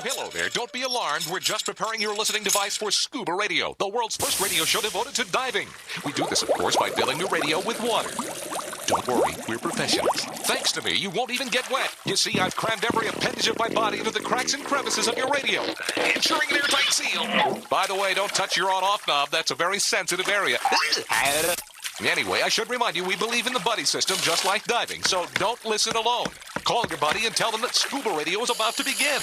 hello there. Don't be alarmed. We're just preparing your listening device for Scuba Radio, the world's first radio show devoted to diving. We do this, of course, by filling your radio with water. Don't worry, we're professionals. Thanks to me, you won't even get wet. You see, I've crammed every appendage of my body into the cracks and crevices of your radio, ensuring an airtight seal. By the way, don't touch your on-off knob. That's a very sensitive area. Anyway, I should remind you, we believe in the buddy system just like diving, so don't listen alone. Call your buddy and tell them that Scuba Radio is about to begin.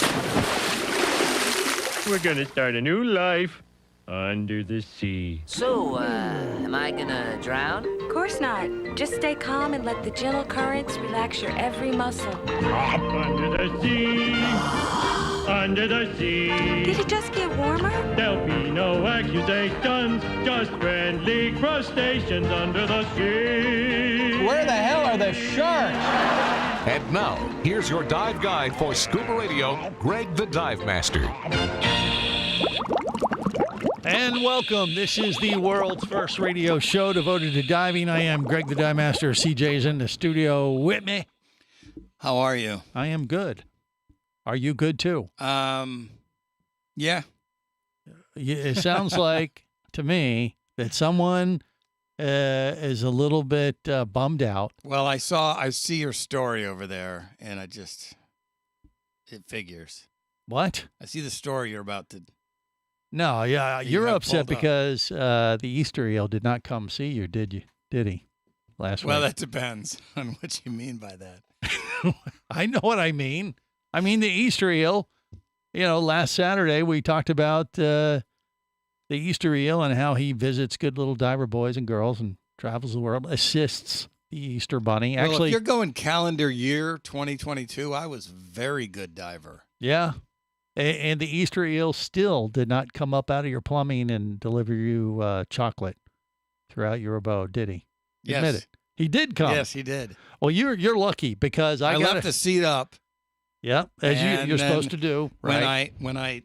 We're gonna start a new life under the sea. So, am I gonna drown? Of course not. Just stay calm and let the gentle currents relax your every muscle. Up under the sea, under the sea. Did it just get warmer? There'll be no accusations, just friendly crustaceans under the sea. Where the hell are the sharks? And now, here's your dive guide for Scuba Radio, Greg the Dive Master. And welcome. This is the world's first radio show devoted to diving. I am Greg the Dive Master. CJ is in the studio with me. How are you? I am good. Are you good too? Yeah. It sounds like to me that someone is a little bit bummed out. Well, I see your story over there, and it figures. What? I see the story you're about to. No, yeah, You you're have upset pulled up. because the Easter eel did not come see you, did you? Did he? Last Well, week. that depends on what you mean by that. I know what I mean. I mean the Easter eel. You know, last Saturday we talked about the Easter eel and how he visits good little diver boys and girls and travels the world, assists the Easter bunny. Well, Actually, if you're going calendar year 2022, I was very good diver. yeah. And the Easter eel still did not come up out of your plumbing and deliver you chocolate throughout your abode, did he? Yes. Admit it. He did come. Yes, he did. Well, you're lucky because I left the seat up. Yeah, as and you're then supposed to do, right? When I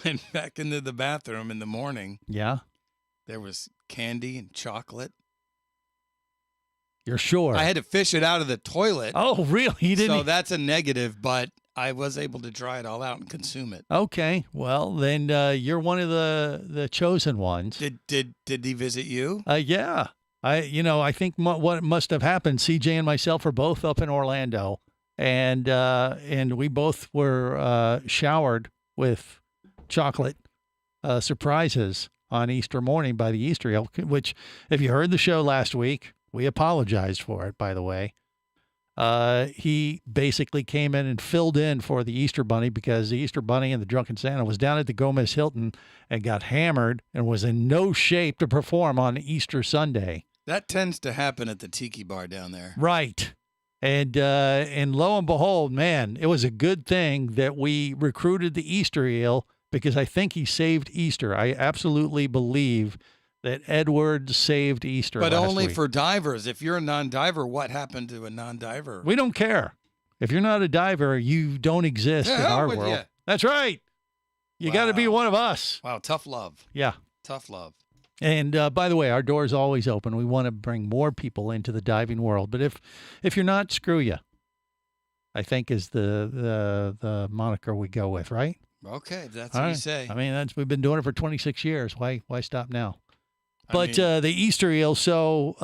went back into the bathroom in the morning, Yeah, there was candy and chocolate. you're sure. I had to fish it out of the toilet. Oh, really? He didn't. So that's a negative, but I was able to dry it all out and consume it. Okay, well then you're one of the chosen ones. Did he visit you? Yeah, I think what must have happened. CJ and myself were both up in Orlando, and we both were showered with chocolate surprises on Easter morning by the Easter eel. Which, if you heard the show last week, we apologized for it. By the way. He basically came in and filled in for the Easter Bunny because the Easter Bunny and the Drunken Santa was down at the Gomez Hilton and got hammered and was in no shape to perform on Easter Sunday. That tends to happen at the Tiki Bar down there. Right. And lo and behold, man, it was a good thing that we recruited the Easter eel because I think he saved Easter. I absolutely believe that Edward saved Easter But last only week. for divers. If you're a non-diver, what happened to a non-diver? We don't care. If you're not a diver, you don't exist To in hell our with world. ya. That's right. You got to be Wow. one of us. Wow, tough love. Yeah. Tough love. And by the way, our door's always open. We want to bring more people into the diving world. But if you're not, screw you. I think is the moniker we go with, right? Okay, if that's All what you right. say. I mean, we've been doing it for 26 years. Why stop now? I But mean- the Easter eel, so,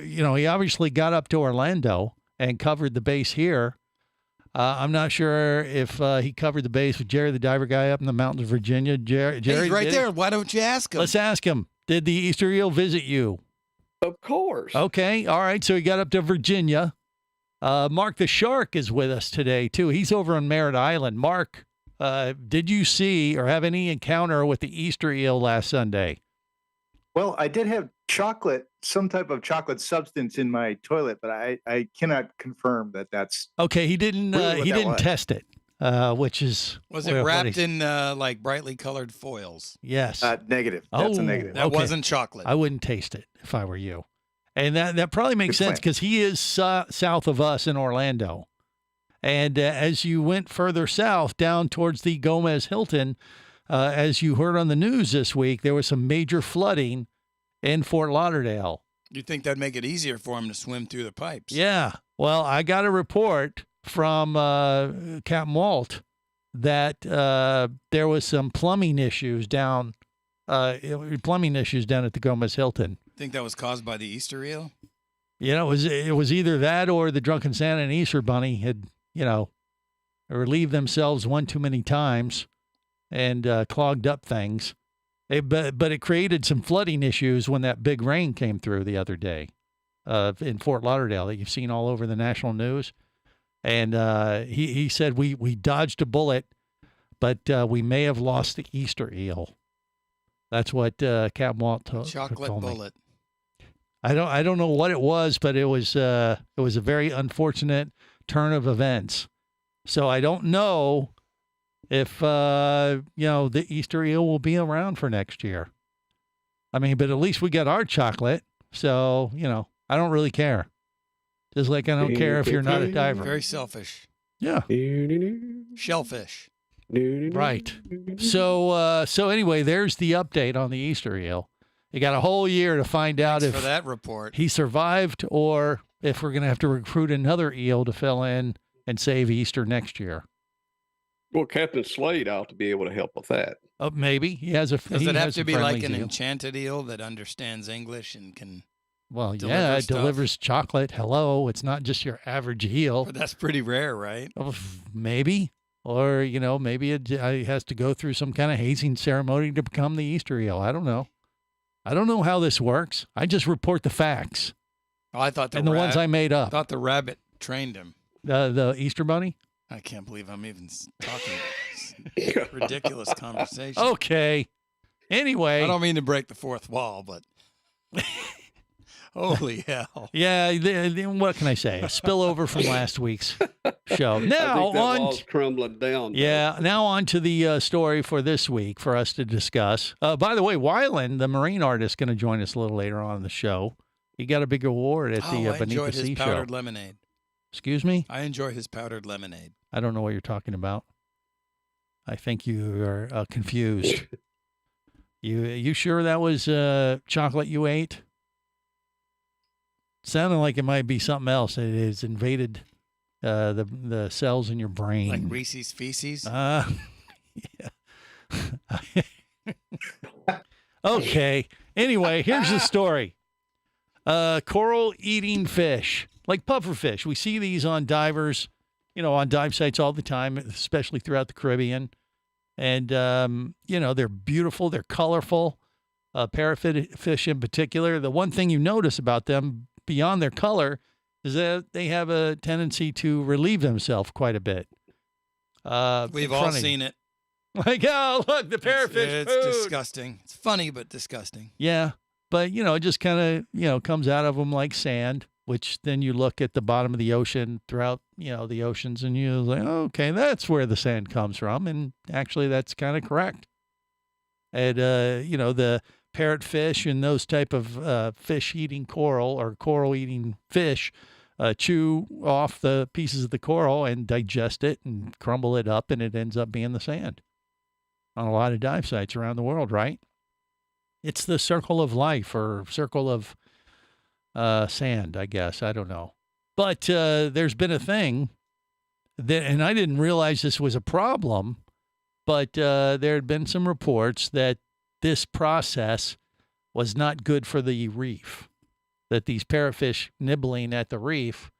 he obviously got up to Orlando and covered the base here. I'm not sure if he covered the base with Jerry, the diver guy up in the mountains of Virginia. Jerry, He's right did there. he? Why don't you ask him? Let's ask him. Did the Easter eel visit you? Of course. Okay. All right. So he got up to Virginia. Mark the Shark is with us today, too. He's over on Merritt Island. Mark, did you see or have any encounter with the Easter eel last Sunday? Well, I did have chocolate, some type of chocolate substance in my toilet, but I cannot confirm that that's. Okay. He didn't Really what he that didn't was. test it, which is. Was it well, what wrapped is- in like brightly colored foils? Yes. Negative. That's Oh. a negative. That Okay. wasn't chocolate. I wouldn't taste it if I were you. And that probably makes Good sense plan. because he is south of us in Orlando. And as you went further south down towards the Gomez Hilton, as you heard on the news this week, there was some major flooding in Fort Lauderdale. You think that'd make it easier for him to swim through the pipes? Yeah. Well, I got a report from Captain Walt that there was some plumbing issues down at the Gomez Hilton. Think that was caused by the Easter eel? It was either that or the drunken Santa and Easter Bunny had, relieved themselves one too many times and clogged up things. But it created some flooding issues when that big rain came through the other day in Fort Lauderdale that you've seen all over the national news. And he said we dodged a bullet, but we may have lost the Easter eel. That's what Captain Walt told me. Chocolate bullet. I don't know what it was, but it was a very unfortunate turn of events. So I don't know if the Easter eel will be around for next year. I mean, but at least we got our chocolate, so I don't really care. Just like I don't care if you're not a diver. Very selfish. Yeah. Shellfish. Right. So anyway, there's the update on the Easter eel. You got a whole year to find out Thanks if for that report. he survived or if we're going to have to recruit another eel to fill in and save Easter next year. Well, Captain Slade ought to be able to help with that. Maybe he has a. Does it have to be like an eel. enchanted eel that understands English and can? Well, deliver it stuff? delivers chocolate. Hello, it's not just your average eel. But that's pretty rare, right? Maybe, or maybe it has to go through some kind of hazing ceremony to become the Easter eel. I don't know. I don't know how this works. I just report the facts. Oh, I thought the ones I made up. I thought the rabbit trained him. The Easter Bunny? I can't believe I'm even talking ridiculous conversation. Okay. Anyway. I don't mean to break the fourth wall, but holy hell. Yeah, what can I say? A spillover from last week's show. Now I think that wall's crumbling down. Yeah, now on to the story for this week for us to discuss. By the way, Wyland, the marine artist, going to join us a little later on in the show. He got a big award at the I Beneath enjoyed the his Sea powdered show. lemonade. Excuse me? I enjoy his powdered lemonade. I don't know what you're talking about. I think you are confused. You sure that was chocolate you ate? Sounded like it might be something else. It has invaded the cells in your brain. Like Reese's Feces? Yeah. Okay. Anyway, here's the story. Coral-eating fish, like pufferfish. We see these on divers, on dive sites all the time, especially throughout the Caribbean. And, they're beautiful. They're colorful. Parrotfish in particular. The one thing you notice about them beyond their color is that they have a tendency to relieve themselves quite a bit. We've all seen it. Like, oh, look, the parrotfish It's food. disgusting. It's funny, but disgusting. Yeah, but, it just kind of, comes out of them like sand, which then you look at the bottom of the ocean throughout, the oceans, and you're like, oh, okay, that's where the sand comes from. And actually, that's kind of correct. And, the parrotfish and those type of fish-eating coral or coral-eating fish chew off the pieces of the coral and digest it and crumble it up, and it ends up being the sand on a lot of dive sites around the world, right? It's the circle of life or circle of sand, I guess. I don't know. But there's been a thing that, and I didn't realize this was a problem, but there had been some reports that this process was not good for the reef, that these parrotfish nibbling at the reef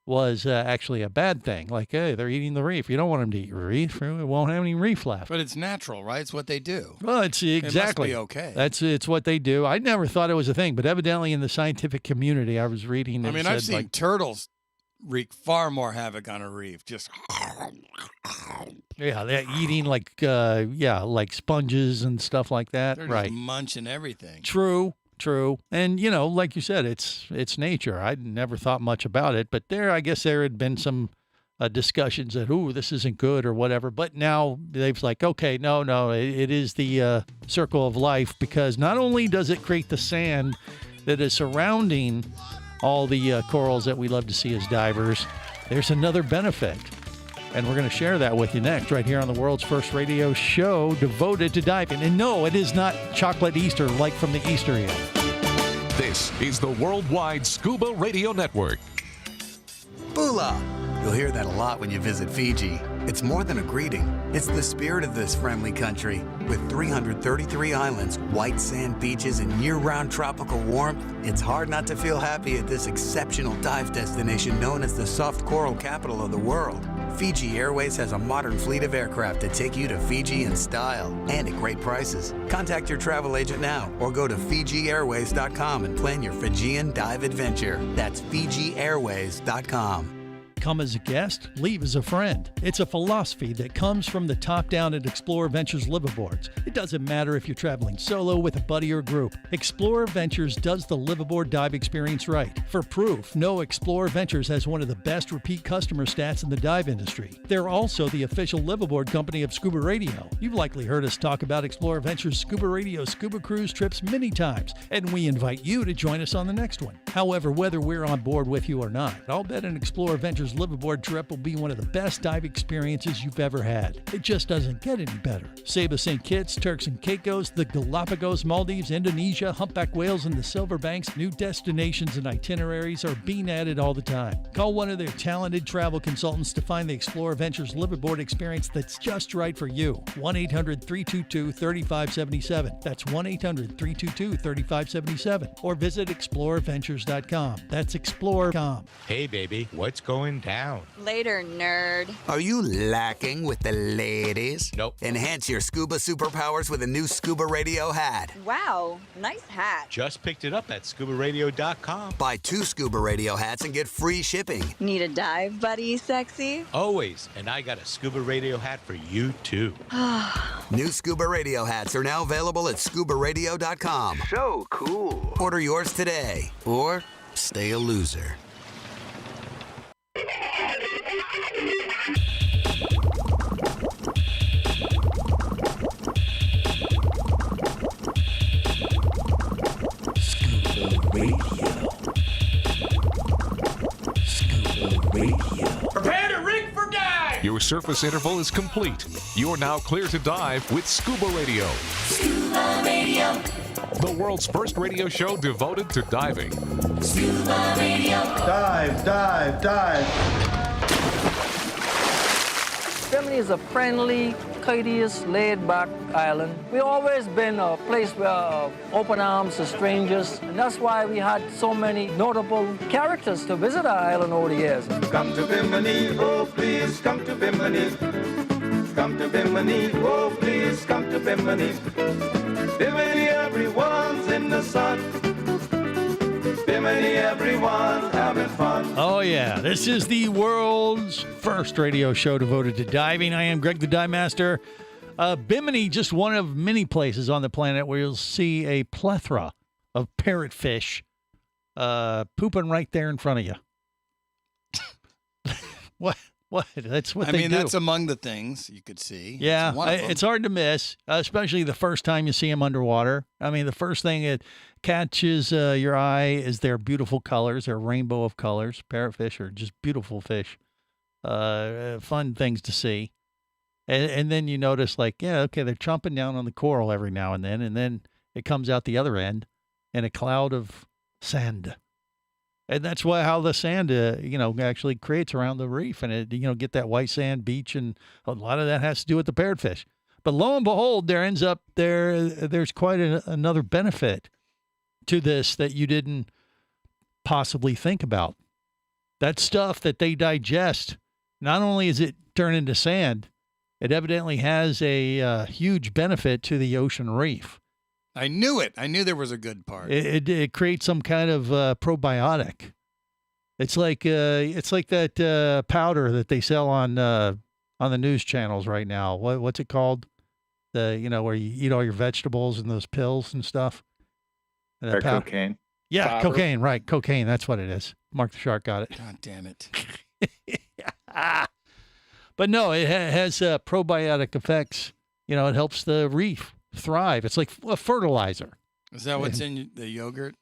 was actually a bad thing. Like, hey, they're eating the reef. You don't want them to eat your reef. It won't have any reef left. But it's natural, right? It's what they do. Well, it's exactly. It must be okay. It's what they do. I never thought it was a thing, but evidently in the scientific community, I was reading. I mean, I've seen turtles wreak far more havoc on a reef. Just yeah, they're eating like sponges and stuff like that. they're Right. just munching everything. True. And, like you said, it's nature. I never thought much about it, but I guess there had been some discussions that, this isn't good or whatever. But now they've like, okay, no, it is the circle of life, because not only does it create the sand that is surrounding all the corals that we love to see as divers, there's another benefit. And we're going to share that with you next, right here on the world's first radio show devoted to diving. And no, it is not chocolate Easter like from the Easter eel. This is the Worldwide Scuba Radio Network. Bula. You'll hear that a lot when you visit Fiji. It's more than a greeting. It's the spirit of this friendly country. With 333 islands, white sand beaches, and year-round tropical warmth, it's hard not to feel happy at this exceptional dive destination known as the soft coral capital of the world. Fiji Airways has a modern fleet of aircraft to take you to Fiji in style and at great prices. Contact your travel agent now or go to FijiAirways.com and plan your Fijian dive adventure. That's FijiAirways.com. Come as a guest, leave as a friend. It's a philosophy that comes from the top down at Explorer Ventures liveaboards. It doesn't matter if you're traveling solo, with a buddy, or group. Explorer Ventures does the liveaboard dive experience right. For proof, no, Explorer Ventures has one of the best repeat customer stats in the dive industry. They're also the official liveaboard company of Scuba Radio. You've likely heard us talk about Explorer Ventures Scuba Radio scuba cruise trips many times, and we invite you to join us on the next one. However, whether we're on board with you or not, I'll bet an Explorer Ventures liveaboard trip will be one of the best dive experiences you've ever had. It just doesn't get any better. Saba St. Kitts, Turks and Caicos, the Galapagos, Maldives, Indonesia, humpback whales, and the Silver Banks, new destinations and itineraries are being added all the time. Call one of their talented travel consultants to find the Explorer Ventures liveaboard experience that's just right for you. 1-800-322-3577. That's 1-800-322-3577. Or visit explorerventures.com. That's explore.com. Hey, baby, what's going down? Later, nerd. Are you lacking with the ladies? Nope. Enhance your scuba superpowers with a new Scuba Radio hat. Wow, nice hat. Just picked it up at ScubaRadio.com. Buy 2 Scuba Radio hats and get free shipping. Need a dive buddy, sexy? Always. And I got a Scuba Radio hat for you, too. New Scuba Radio hats are now available at ScubaRadio.com. So cool. Order yours today, or stay a loser. Prepare to rig for dive! Your surface interval is complete. You're now clear to dive with Scuba Radio. Scuba Radio. The world's first radio show devoted to diving. Scuba Radio. Dive, dive, dive. Bimini is a friendly, courteous, laid-back island. We've always been a place where open arms to strangers, and that's why we had so many notable characters to visit our island over the years. Come to Bimini, oh please, come to Bimini. Come to Bimini, oh please, come to Bimini. Bimini, everyone's in the sun. Bimini, everyone's having fun. Oh, yeah. This is the world's first radio show devoted to diving. I am Greg the Dive Master. Bimini, just one of many places on the planet where you'll see a plethora of parrotfish pooping right there in front of you. What? That's what they do. That's among the things you could see. Yeah, It's it's hard to miss, especially the first time you see them underwater. I mean, the first thing that catches your eye is their beautiful colors, their rainbow of colors. Parrotfish are just beautiful fish, fun things to see. And then you notice, like, yeah, okay, they're chomping down on the coral every now and then it comes out the other end in a cloud of sand. And that's how the sand, actually creates around the reef, and it, get that white sand beach, and a lot of that has to do with the parrotfish. But lo and behold, there's quite another benefit to this that you didn't possibly think about. That stuff that they digest, not only is it turned into sand, it evidently has a huge benefit to the ocean reef. I knew it. I knew there was a good part. It creates some kind of probiotic. It's like that powder that they sell on the news channels right now. What's it called? Where you eat all your vegetables and those pills and stuff. And cocaine. Yeah, Fiber. cocaine. Right, cocaine. That's what it is. Mark the Shark got it. God damn it. But no, it has probiotic effects. It helps the reef thrive. It's like a fertilizer. Is that what's in the yogurt?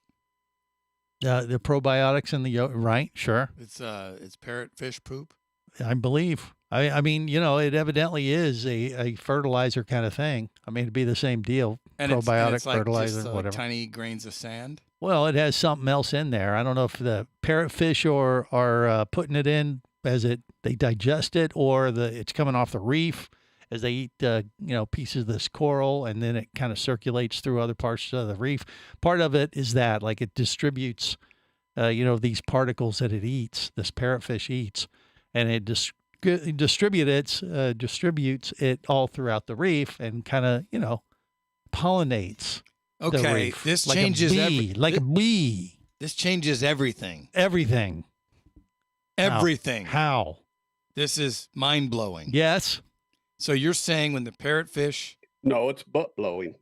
The probiotics in the yogurt, right? Sure. It's parrotfish poop. I believe. I mean, it evidently is a fertilizer kind of thing. I mean, it'd be the same deal. And probiotic it's like fertilizer, just, whatever. Tiny grains of sand. Well, it has something else in there. I don't know if the parrotfish are putting it in they digest it, or it's coming off the reef as they eat pieces of this coral, and then it kind of circulates through other parts of the reef. Part of it is that like it distributes these particles that it eats, this parrotfish eats, and it distributes it all throughout the reef and kind of pollinates the reef. This like changes a bee. This changes everything. Everything. How? This is mind blowing. Yes. So you're saying when the parrotfish? No, it's butt blowing.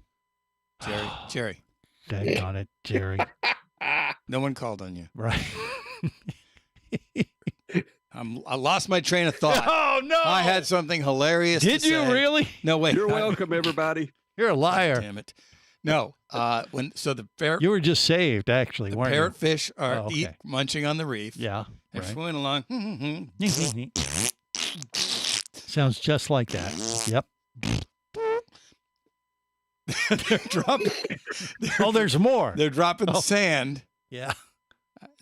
Jerry. Dang on it, Jerry. No one called on you. Right. I lost my train of thought. Oh, no. I had something hilarious Did to you say. really? No, wait. You're welcome, everybody. You're a liar. God damn it. No. You were just saved, actually, the weren't parrotfish are okay. munching on the reef. Yeah. They're Right. swimming along. Sounds just like that. Yep. They're dropping. There's more. They're dropping sand. Yeah.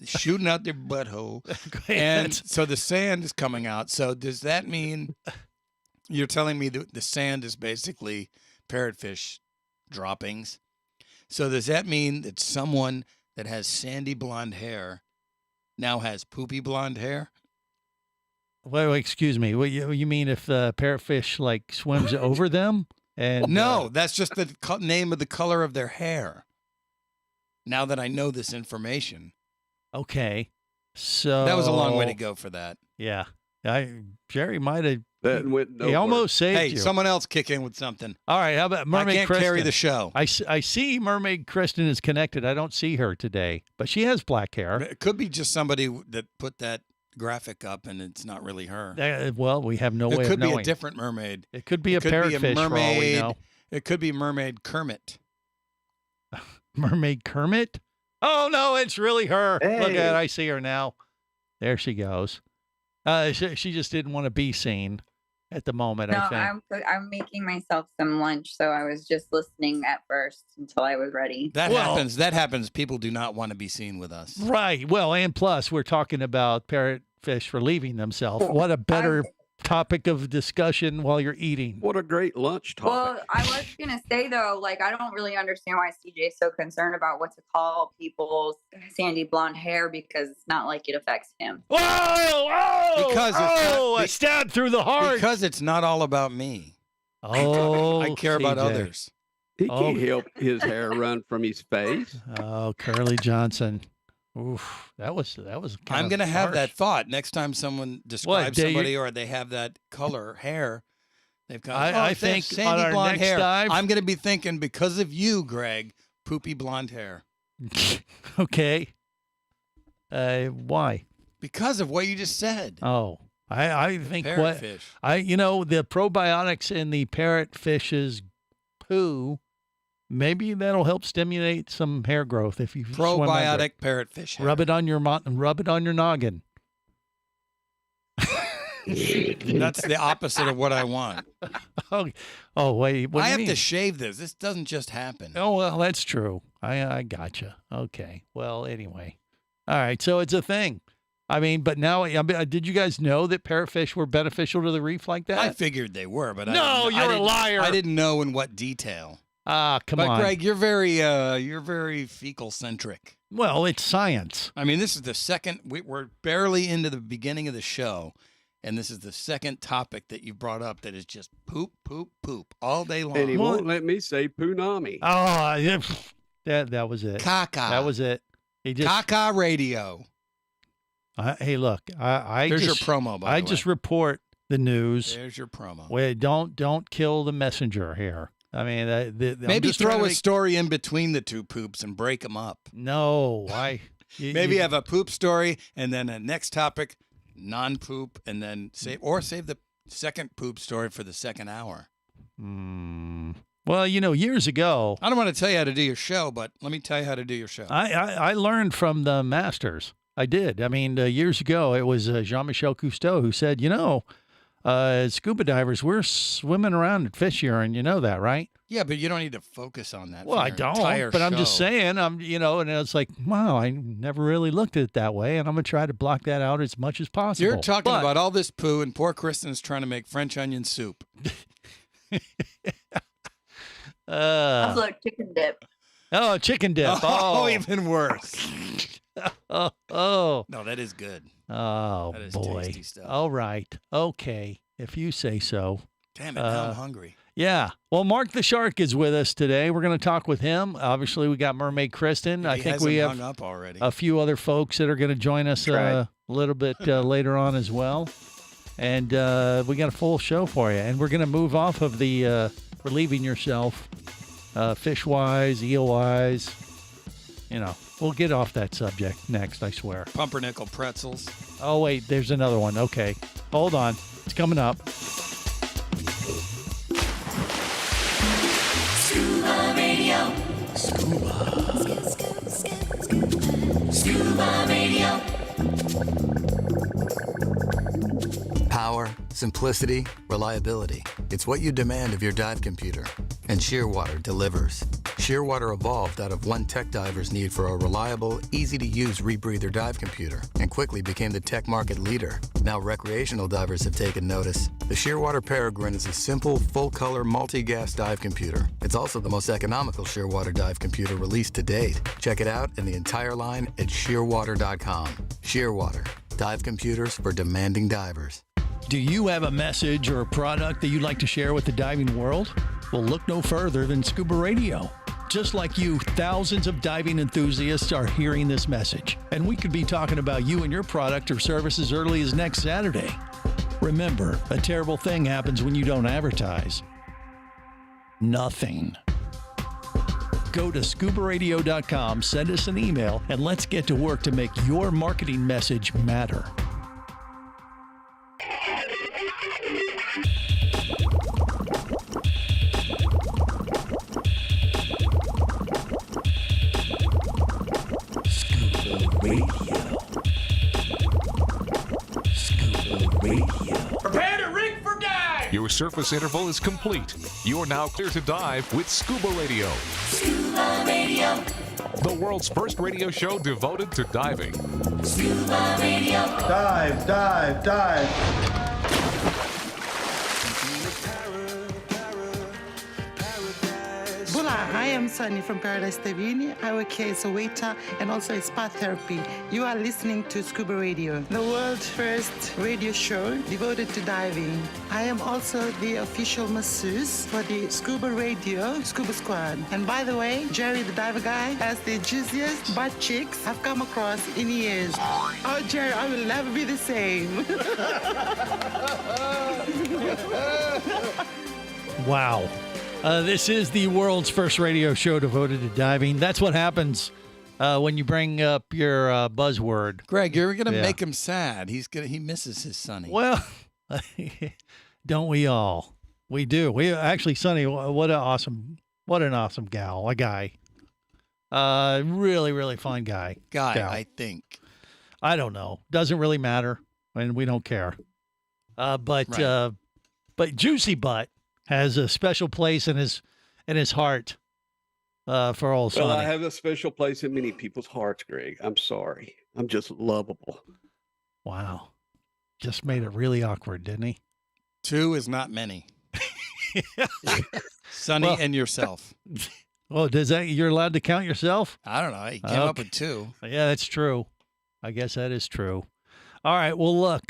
Shooting out their butthole. And so the sand is coming out. So does that mean you're telling me that the sand is basically parrotfish droppings? So does that mean that someone that has sandy blonde hair now has poopy blonde hair? Wait, excuse me. What you mean if the parrotfish like swims over them? And no, that's just the name of the color of their hair. Now that I know this information. Okay. So that was a long way to go for that. Yeah. Jerry might have. That went nowhere. He almost saved you. Hey, someone else kick in with something. All right. How about Mermaid I can't Kristen? carry the show. I see Mermaid Kristen is connected. I don't see her today, but she has black hair. It could be just somebody that put that graphic up and it's not really her. Well, we have no way of knowing. It could be a different mermaid. It could be a parrotfish for all we know. It could be Mermaid Kermit. Mermaid Kermit? Oh, no, it's really her. Hey. Look at it. I see her now. There she goes. She just didn't want to be seen at the moment, No, I think. I'm making myself some lunch, so I was just listening at first until I was ready. That happens. People do not want to be seen with us. Right. Well, and plus, we're talking about parrotfish relieving themselves. What a better topic of discussion while you're eating. What a great lunch topic. Well, I was going to say, though, I don't really understand why CJ's so concerned about what to call people's sandy blonde hair because it's not like it affects him. Because a stab through the heart. Because it's not all about me. Oh, I care about others. He can't help his hair run from his face. Oh, Curly Johnson. Oof, that was. I'm going to have that thought next time someone describes somebody or they have that color hair. They've got. I think sandy on our blonde next hair. dive, I'm going to be thinking because of you, Greg, poopy blonde hair. Okay. Why? Because of what you just said. Oh, I think parrotfish. The probiotics in the parrotfish's poo. Maybe that'll help stimulate some hair growth if you probiotic parrotfish hair. Rub it on your noggin. That's the opposite of what I want. Oh wait, what do I you have mean? to shave this. This doesn't just happen. Oh well, that's true. I gotcha. Okay. Well, anyway, all right. So it's a thing. I mean, but now, did you guys know that parrotfish were beneficial to the reef like that? I figured they were, but no, you're a liar. I didn't know in what detail. Come on. But Greg, you're very fecal centric. Well, it's science. I mean, this is the second. We're barely into the beginning of the show, and this is the second topic that you brought up that is just poop, poop, poop all day long. And he won't let me say punami. Oh, yeah, that was it. Caca. That was it. ScubaRadio. Hey, look, I There's just, your promo. By the I way. just report the news. There's your promo. Wait, don't kill the messenger here. I mean, maybe throw a story in between the two poops and break them up. No, maybe have a poop story and then a next topic, non-poop, and then save the second poop story for the second hour. Well, years ago, I don't want to tell you how to do your show, but let me tell you how to do your show. I learned from the masters. I did. I mean, years ago, it was Jean-Michel Cousteau who said, as scuba divers, we're swimming around in fish urine. You know that, right? Yeah, but you don't need to focus on that. Well, for I your don't, entire but I'm just show. saying, and it's like, wow, I never really looked at it that way, and I'm going to try to block that out as much as possible. You're talking about all this poo, and poor Kristen's trying to make French onion soup. Also, chicken dip. Oh, chicken dip. Oh, even worse. Oh. No, that is good. Oh, that is boy. tasty stuff. All right. Okay. If you say so. Damn it, now I'm hungry. Yeah. Well, Mark the Shark is with us today. We're going to talk with him. Obviously, we got Mermaid Kristen. I think we have hung up already. a few other folks that are going to join us a little bit later on as well. And we got a full show for you. And we're going to move off of the relieving yourself, fish-wise, eel-wise. You know, we'll get off that subject next, I swear. Pumpernickel pretzels. Oh, wait, there's another one. Okay. Hold on. It's coming up. Scuba Radio. Scuba Radio. Power, simplicity, reliability. It's what you demand of your dive computer. And Shearwater delivers. Shearwater evolved out of one tech diver's need for a reliable, easy-to-use rebreather dive computer and quickly became the tech market leader. Now recreational divers have taken notice. The Shearwater Peregrine is a simple, full-color, multi-gas dive computer. It's also the most economical Shearwater dive computer released to date. Check it out and the entire line at shearwater.com. Shearwater, dive computers for demanding divers. Do you have a message or a product that you'd like to share with the diving world? Well, look no further than Scuba Radio. Just like you, thousands of diving enthusiasts are hearing this message, and we could be talking about you and your product or service as early as next Saturday. Remember, a terrible thing happens when you don't advertise. Nothing. Go to ScubaRadio.com, send us an email, and let's get to work to make your marketing message matter. Prepare to rig for dive! Your surface interval is complete. You're now clear to dive with Scuba Radio. Scuba Radio. The world's first radio show devoted to diving. Scuba Radio. Dive, dive, dive. Hola, I am Sunny from Paradise Tavini. I work here as a waiter and also as spa therapy. You are listening to Scuba Radio, the world's first radio show devoted to diving. I am also the official masseuse for the Scuba Radio Scuba Squad. And by the way, Jerry the diver guy has the juiciest butt cheeks I've come across in years. Oh, Jerry, I will never be the same. Wow. This is the world's first radio show devoted to diving. That's what happens when you bring up your buzzword. Greg, you're going to make him sad. He misses his Sonny. Well, don't we all? We do. We actually, Sonny, what an awesome guy. Really, really fun guy. Gal. I think. I don't know. Doesn't really matter, and we don't care. But Juicy Butt has a special place in his heart for old Sonny. Well, I have a special place in many people's hearts, Greg. I'm sorry. I'm just lovable. Wow. Just made it really awkward, didn't he? 2 is not many. Sonny and yourself. Well, you're allowed to count yourself? I don't know. He came up with 2. Yeah, that's true. I guess that is true. All right. Well, look,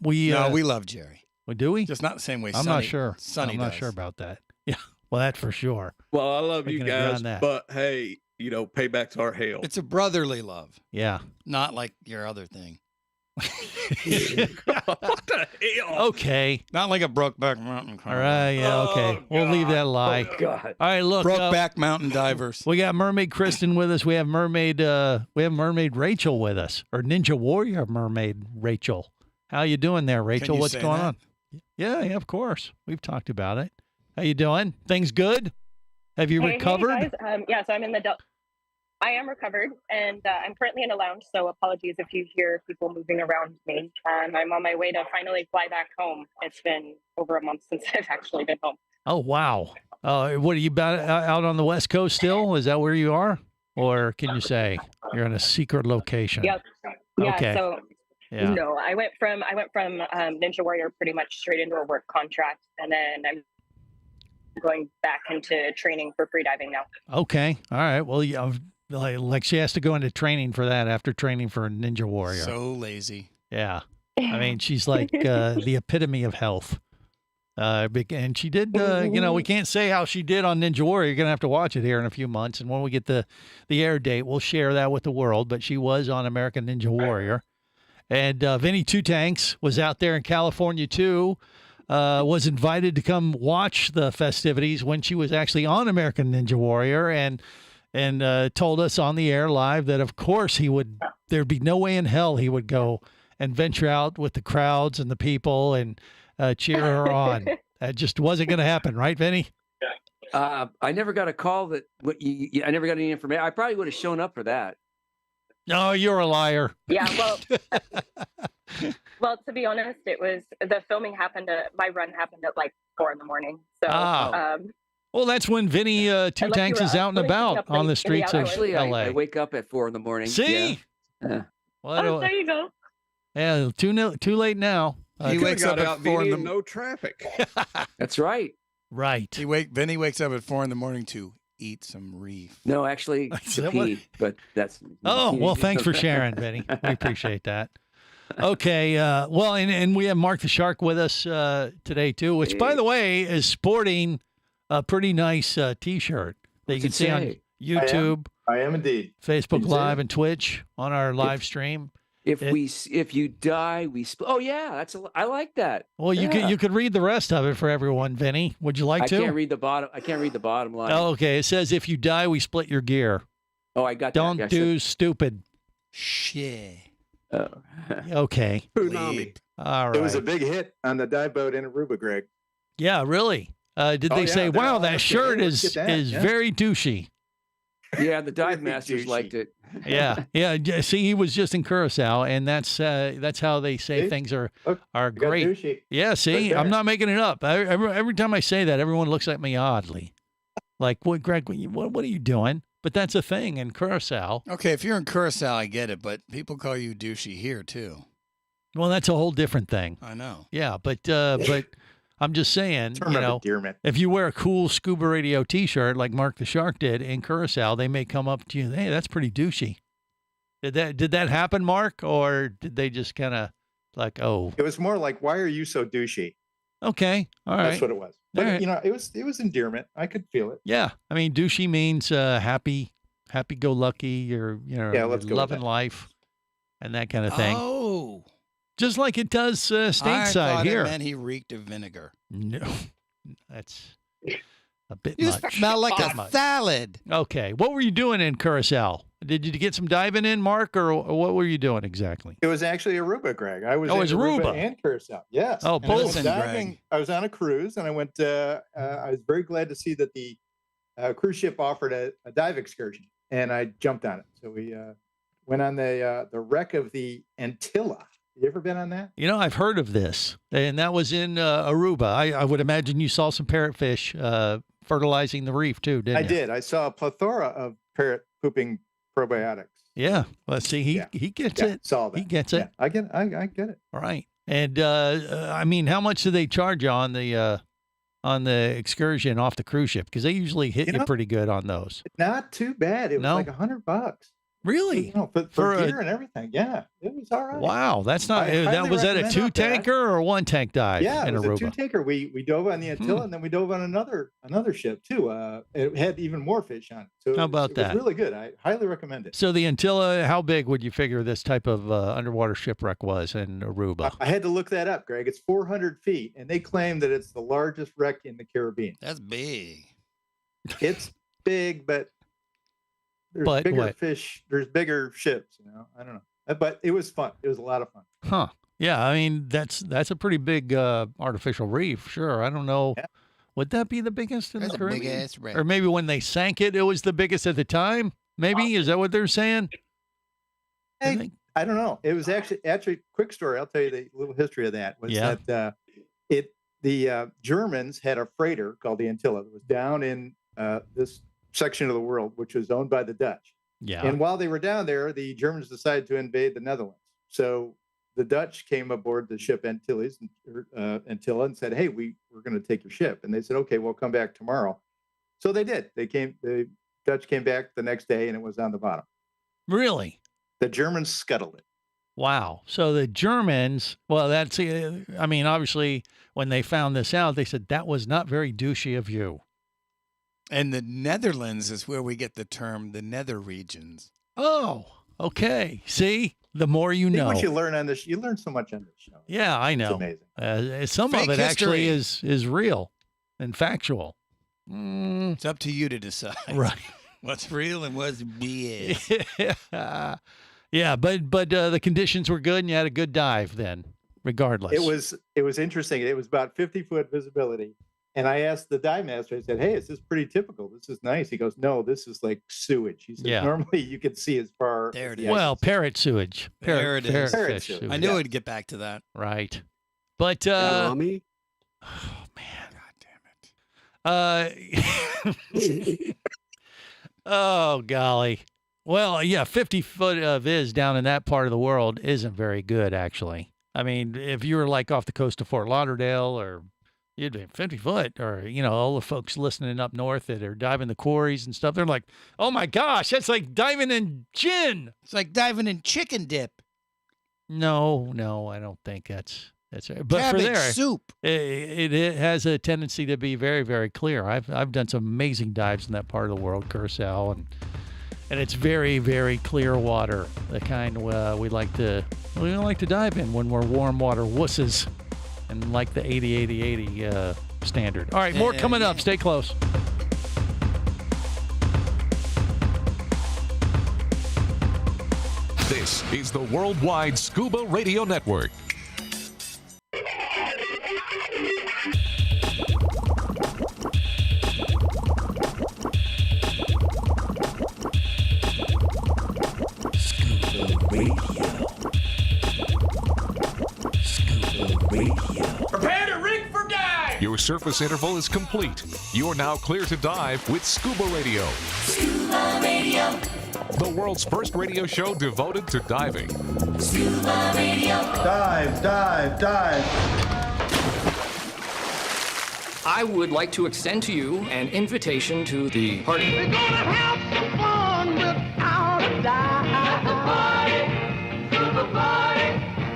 we love Jerry. Well, do we? Just not the same way. I'm not sure. Sonny I'm not does. sure about that. Yeah. Well, that's for sure. Well, I love We you can agree guys, on that. but hey, payback's our hell. It's a brotherly love. Yeah. Not like your other thing. What the hell? Okay. Not like a Brokeback Mountain. All right. Yeah. Okay. We'll leave that lie. Oh, God. All right. Look. Brokeback Mountain divers. We got Mermaid Kristen with us. We have Mermaid Rachel with us, or Ninja Warrior Mermaid Rachel. How you doing there, Rachel? Can you What's say going that? on? Yeah, of course. We've talked about it. How you doing? Things good? Have you recovered? Hey guys. Yeah, so I'm in I am recovered, and I'm currently in a lounge, so apologies if you hear people moving around me. I'm on my way to finally fly back home. It's been over a month since I've actually been home. Oh, wow. What are you out on the West Coast still? Is that where you are? Or can you say you're in a secret location? Yep. Yeah. Okay. So Yeah. no, I went from Ninja Warrior pretty much straight into a work contract, and then I'm going back into training for freediving now. Okay. All right. Well, yeah, like she has to go into training for that after training for a Ninja Warrior. So lazy. Yeah. I mean, she's like the epitome of health. And she did, we can't say how she did on Ninja Warrior. You're going to have to watch it here in a few months. And when we get the air date, we'll share that with the world. But she was on American Ninja Warrior. And Vinny Two Tanks was out there in California, too. Was invited to come watch the festivities when she was actually on American Ninja Warrior and told us on the air live that, of course, there'd be no way in hell he would go and venture out with the crowds and the people and cheer her on. That just wasn't going to happen, right, Vinny? I never got a call that I never got any information. I probably would have shown up for that. No, you're a liar. Yeah, well, to be honest, it was the filming my run happened at like 4 a.m. So, well, that's when Vinny Two Tanks is out and about on the streets of LA. I wake up at 4 a.m. See? Yeah. Well, there you go. Yeah, too late now. He wakes up at 4 in the no traffic. That's right. Right. Vinny wakes up at 4 a.m. to eat some reef. No, actually, to pee, but that's. Oh, well, thanks for sharing, Vinny. We appreciate that. Okay. Well, and we have Mark the Shark with us today, too, which, by the way, is sporting a pretty nice T-shirt that you can see on YouTube. I am indeed. Facebook Live and Twitch on our live stream. If you die, we split. Oh yeah, I like that. Well, you could read the rest of it for everyone, Vinny. Would you like to? I can't read the bottom line. Oh, okay. It says if you die, we split your gear. Oh, I got that. Don't do stupid shit. Oh. Okay. Tsunami. All right. It was a big hit on the dive boat in Aruba, Greg. Yeah, really. Did they say, "Wow, that shirt is very douchey"? Yeah, the dive masters liked it. Yeah. See, he was just in Curacao, and that's how they say things are great. Yeah. See, I'm not making it up. Every time I say that, everyone looks at me oddly, like, "What, Greg? What are you doing?" But that's a thing in Curacao. Okay, if you're in Curacao, I get it, but people call you douchey here too. Well, that's a whole different thing. I know. Yeah, but I'm just saying, endearment. If you wear a cool Scuba Radio T-shirt like Mark the Shark did in Curacao, they may come up to you, "Hey, that's pretty douchey." Did that happen, Mark, or did they just kind of like, "Oh"? It was more like, "Why are you so douchey?" Okay, all right. That's what it was. But it was endearment. I could feel it. Yeah, I mean, douchey means happy-go-lucky. You're loving life, and that kind of thing. Oh. Just like it does stateside here. I thought it meant he reeked of vinegar. No, that's a bit you much. Smell like a salad. Okay, what were you doing in Curacao? Did you get some diving in, Mark, or what were you doing exactly? It was actually Aruba, Greg. I was in Aruba and Curacao. Yes. Oh, both. I was on a cruise, and I went. I was very glad to see that the cruise ship offered a dive excursion, and I jumped on it. So we went on the wreck of the Antilla. You ever been on that? I've heard of this, and that was in Aruba. I would imagine you saw some parrotfish fertilizing the reef too, didn't you? I did. I saw a plethora of parrot pooping probiotics. Yeah. Let's see. He gets it. Saw that. He gets it. I get it. All right. And I mean, how much do they charge you on the excursion off the cruise ship? Because they usually hit you pretty good on those. Not too bad. It was like $100. Really? For gear and everything. Yeah, it was all right. Wow, that's not. Was that a 2-tanker or a 1-tank dive? Yeah, in it was Aruba? a 2-tanker. We dove on the Antilla, and then we dove on another ship too. It had even more fish on it. So how about that? It was really good. I highly recommend it. So the Antilla, how big would you figure this type of underwater shipwreck was in Aruba? I had to look that up, Greg. It's 400 feet, and they claim that it's the largest wreck in the Caribbean. That's big. It's big, but there's bigger fish. There's bigger ships. I don't know. But it was fun. It was a lot of fun. Huh. Yeah. I mean, that's a pretty big artificial reef. Sure. I don't know. Yeah. Would that be the biggest in the Caribbean? Big-ass wreck. Or maybe when they sank it, it was the biggest at the time? Maybe? Is that what they're saying? I don't know. It was actually quick story. I'll tell you the little history of that was that the Germans had a freighter called the Antilla that was down in this section of the world, which was owned by the Dutch. Yeah. And while they were down there, the Germans decided to invade the Netherlands. So the Dutch came aboard the ship Antilla and said, "Hey, we're going to take your ship." And they said, "Okay, we'll come back tomorrow." So they did. The Dutch came back the next day, and it was on the bottom. Really? The Germans scuttled it. Wow. So the Germans, well, I mean, obviously, when they found this out, they said that was not very douchey of you. And the Netherlands is where we get the term the nether regions. Oh, okay. See, the more you know. What you learn on this, you learn so much on this show. Yeah, I know. It's amazing. Some Fake of it actually history. is real and factual. It's up to you to decide. Right. What's real and what's BS. Yeah, but the conditions were good, and you had a good dive then, regardless. It was interesting. It was about 50-foot visibility. And I asked the dive master, I said, "Hey, is this pretty typical? This is nice." He goes, "No, this is like sewage." He said, Yeah. "Normally you can see as far There as it the is. ice Well, is." parrot sewage. There it is. Parrot Fish sewage. sewage. I knew Yeah. we'd get back to that. Right. But, Tommy? oh, man. God damn it. Oh, golly. Well, yeah, 50-foot viz down in that part of the world isn't very good, actually. I mean, if you were like off the coast of Fort Lauderdale or you'd be 50 foot or, all the folks listening up north that are diving the quarries and stuff, they're like, "Oh my gosh, that's like diving in gin." It's like diving in chicken dip. No, I don't think that's right. But Cabbage for there, soup. it has a tendency to be very, very clear. I've done some amazing dives in that part of the world, Curacao, and it's very, very clear water, the kind we like to dive in when we're warm water wusses and like the 80-80-80 standard. All right, more coming up. Stay close. This is the Worldwide Scuba Radio Network. Prepare to rig for dive! Your surface interval is complete. You're now clear to dive with Scuba Radio. Scuba Radio. The world's first radio show devoted to diving. Scuba Radio. Dive, dive, dive. I would like to extend to you an invitation to the party. We're gonna have some fun without a dive. At the party, scuba party.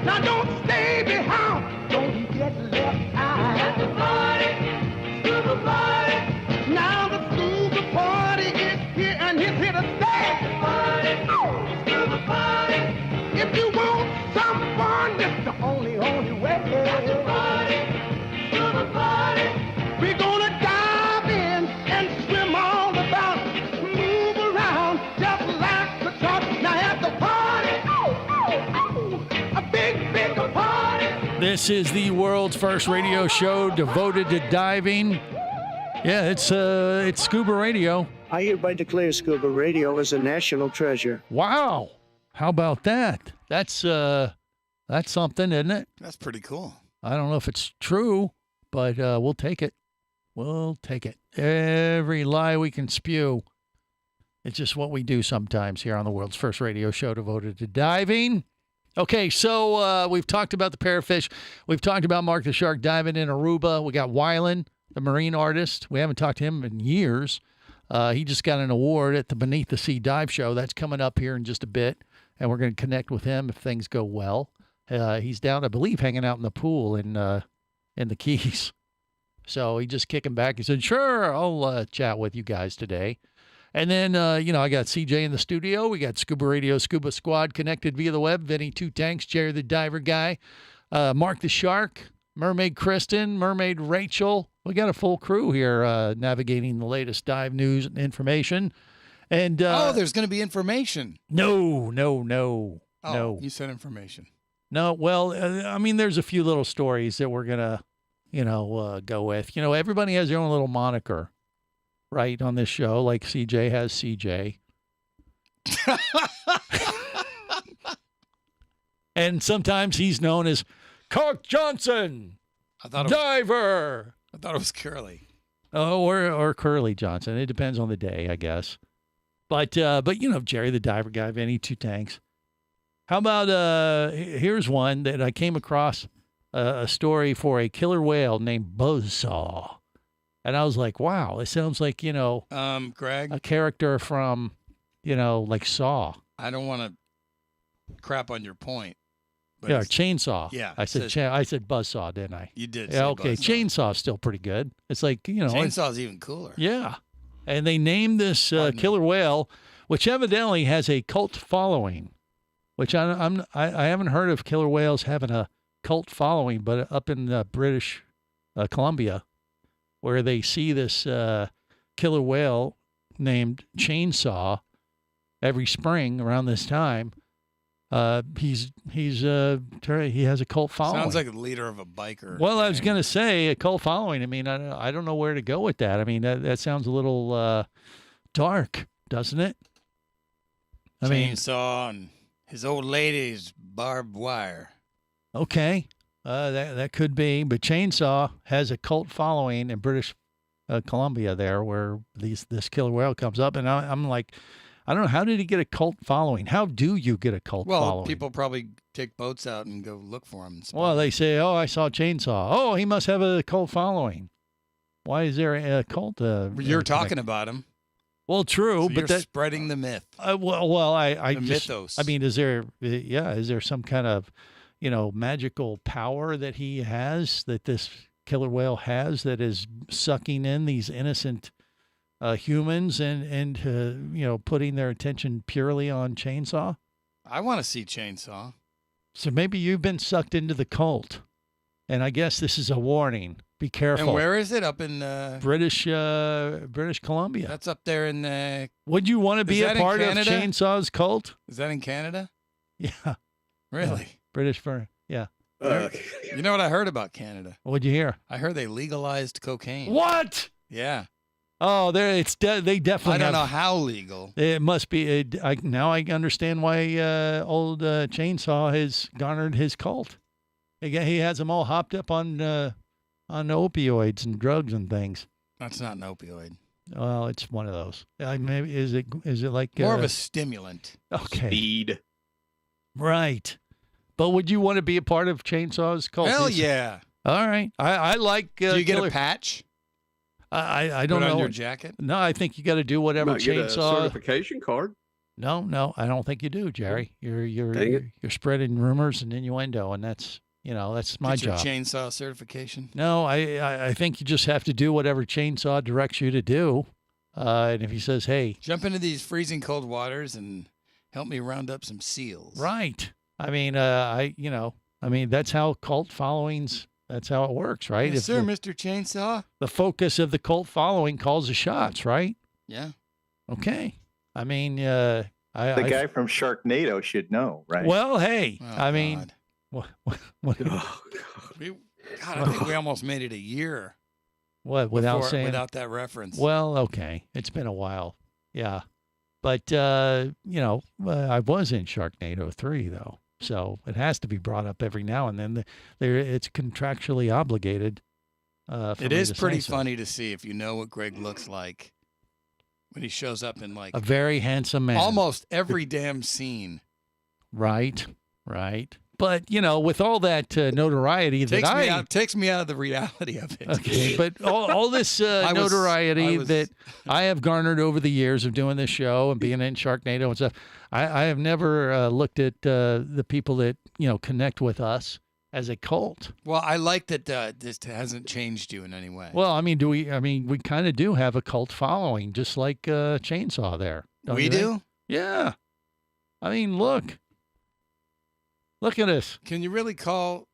Now don't stay behind, don't get left out. At the party, scuba party. Now the scuba party is here and he's here to stay. At the party, scuba party. If you want some fun, it's the only way. At the party, scuba party. We're gonna dive in and swim all about, move around just like the truck. Now at the party, a big party. This is the world's first radio show devoted to diving. Yeah, it's Scuba Radio. I hereby declare Scuba Radio as a national treasure. Wow. How about that? That's something, isn't it? That's pretty cool. I don't know if it's true, but we'll take it. We'll take it. Every lie we can spew. It's just what we do sometimes here on the world's first radio show devoted to diving. Okay, so we've talked about the parrotfish. We've talked about Mark the Shark diving in Aruba. We got Wylan, the marine artist. We haven't talked to him in years. He just got an award at the Beneath the Sea Dive Show. That's coming up here in just a bit, and we're going to connect with him if things go well. He's down, I believe, hanging out in the pool in the Keys. So he just kicking back. He said, "Sure, I'll chat with you guys today." And then, I got CJ in the studio. We got Scuba Radio, Scuba Squad connected via the web. Vinny Two Tanks, Jerry the Diver Guy, Mark the Shark, Mermaid Kristen, Mermaid Rachel. We got a full crew here navigating the latest dive news and information. And there's going to be information. No. Oh, you said information. No, well, there's a few little stories that we're going to, go with. Everybody has their own little moniker, right, on this show, like CJ has CJ. And sometimes he's known as Cock Johnson. I thought Diver. I thought it was Curly. Oh, or Curly Johnson. It depends on the day, I guess. But Jerry the Diver Guy, Vinny Two Tanks. How about here's one that I came across a story for a killer whale named Buzzsaw. And I was like, wow, it sounds like, Greg, a character from, like Saw. I don't want to crap on your point. But Yeah, Chainsaw. Yeah. I said Buzzsaw, didn't I? You did. Yeah, say okay. Buzzsaw. Chainsaw's still pretty good. It's like, Chainsaw's even cooler. Yeah. And they named this killer whale, which evidently has a cult following, which I haven't heard of killer whales having a cult following, but up in British Columbia, where they see this killer whale named Chainsaw every spring around this time. He has a cult following. Sounds like the leader of a biker. Well, I was going to say a cult following. I mean, I don't know where to go with that. I mean, that sounds a little dark, doesn't it? Chainsaw and his old lady's barbed wire. Okay, that could be. But Chainsaw has a cult following in British Columbia there, where this killer whale comes up, and I'm like, I don't know, how did he get a cult following? How do you get a cult following? Well, people probably take boats out and go look for him. Well, they say, oh, I saw Chainsaw. Oh, he must have a cult following. Why is there a cult? You're talking about him. Well, true, So but you're that spreading the myth. I The just, mythos. I mean, is there some kind of, magical power that he has, that this killer whale has, that is sucking in these innocent humans and putting their attention purely on Chainsaw? I want to see Chainsaw. So maybe you've been sucked into the cult, and I guess this is a warning. Be careful. And where is it? Up in British Columbia. That's up there in. Would you want to be Is a that in part of Canada? Chainsaw's cult? Is that in Canada? Yeah. Really? British for yeah. You know what I heard about Canada? What'd you hear? I heard they legalized cocaine. What? Yeah. Oh, they definitely. I don't have- know how legal. It must be. Now I understand why old Chainsaw has garnered his cult. He has them all hopped up on opioids and drugs and things. That's not an opioid. Well, it's one of those. Maybe is it like More of a stimulant. Okay. Speed. Right. But would you want to be a part of Chainsaw's cult? Hell yeah. All right. I like. Do you get killer- a patch? I don't Put know. on your jacket? No, I think you got to do whatever Might get a Chainsaw. certification card. No, I don't think you do, Jerry. You're Dang it. you're spreading rumors and innuendo, and that's my Get your job. chainsaw certification? No, I think you just have to do whatever Chainsaw directs you to do. And if he says, "Hey, Jump into these freezing cold waters and help me round up some seals." right," I mean, that's how cult followings. That's how it works, right? Yes, If sir, the, Mr. Chainsaw. the focus of the cult following calls the shots, right? Yeah. Okay. I mean, The guy from Sharknado should know, right? Well, hey, Oh, I mean, God. what I think we almost made it a year without saying without that reference. Well, okay, it's been a while, yeah, but I was in Sharknado 3 though, so it has to be brought up every now and then. It's contractually obligated. For It me is to say pretty so. funny to see if you know what Greg looks like when he shows up in like A very handsome man, almost every damn scene. right. But with all that notoriety Takes me out of the reality of it. Okay, but all this notoriety that I have garnered over the years of doing this show and being in Sharknado and stuff, I have never looked at the people that connect with us as a cult. Well, I like that this hasn't changed you in any way. Well, I mean, we kind of do have a cult following, just like Chainsaw there. Don't We you think? do? Yeah. I mean, look at us. Can you really call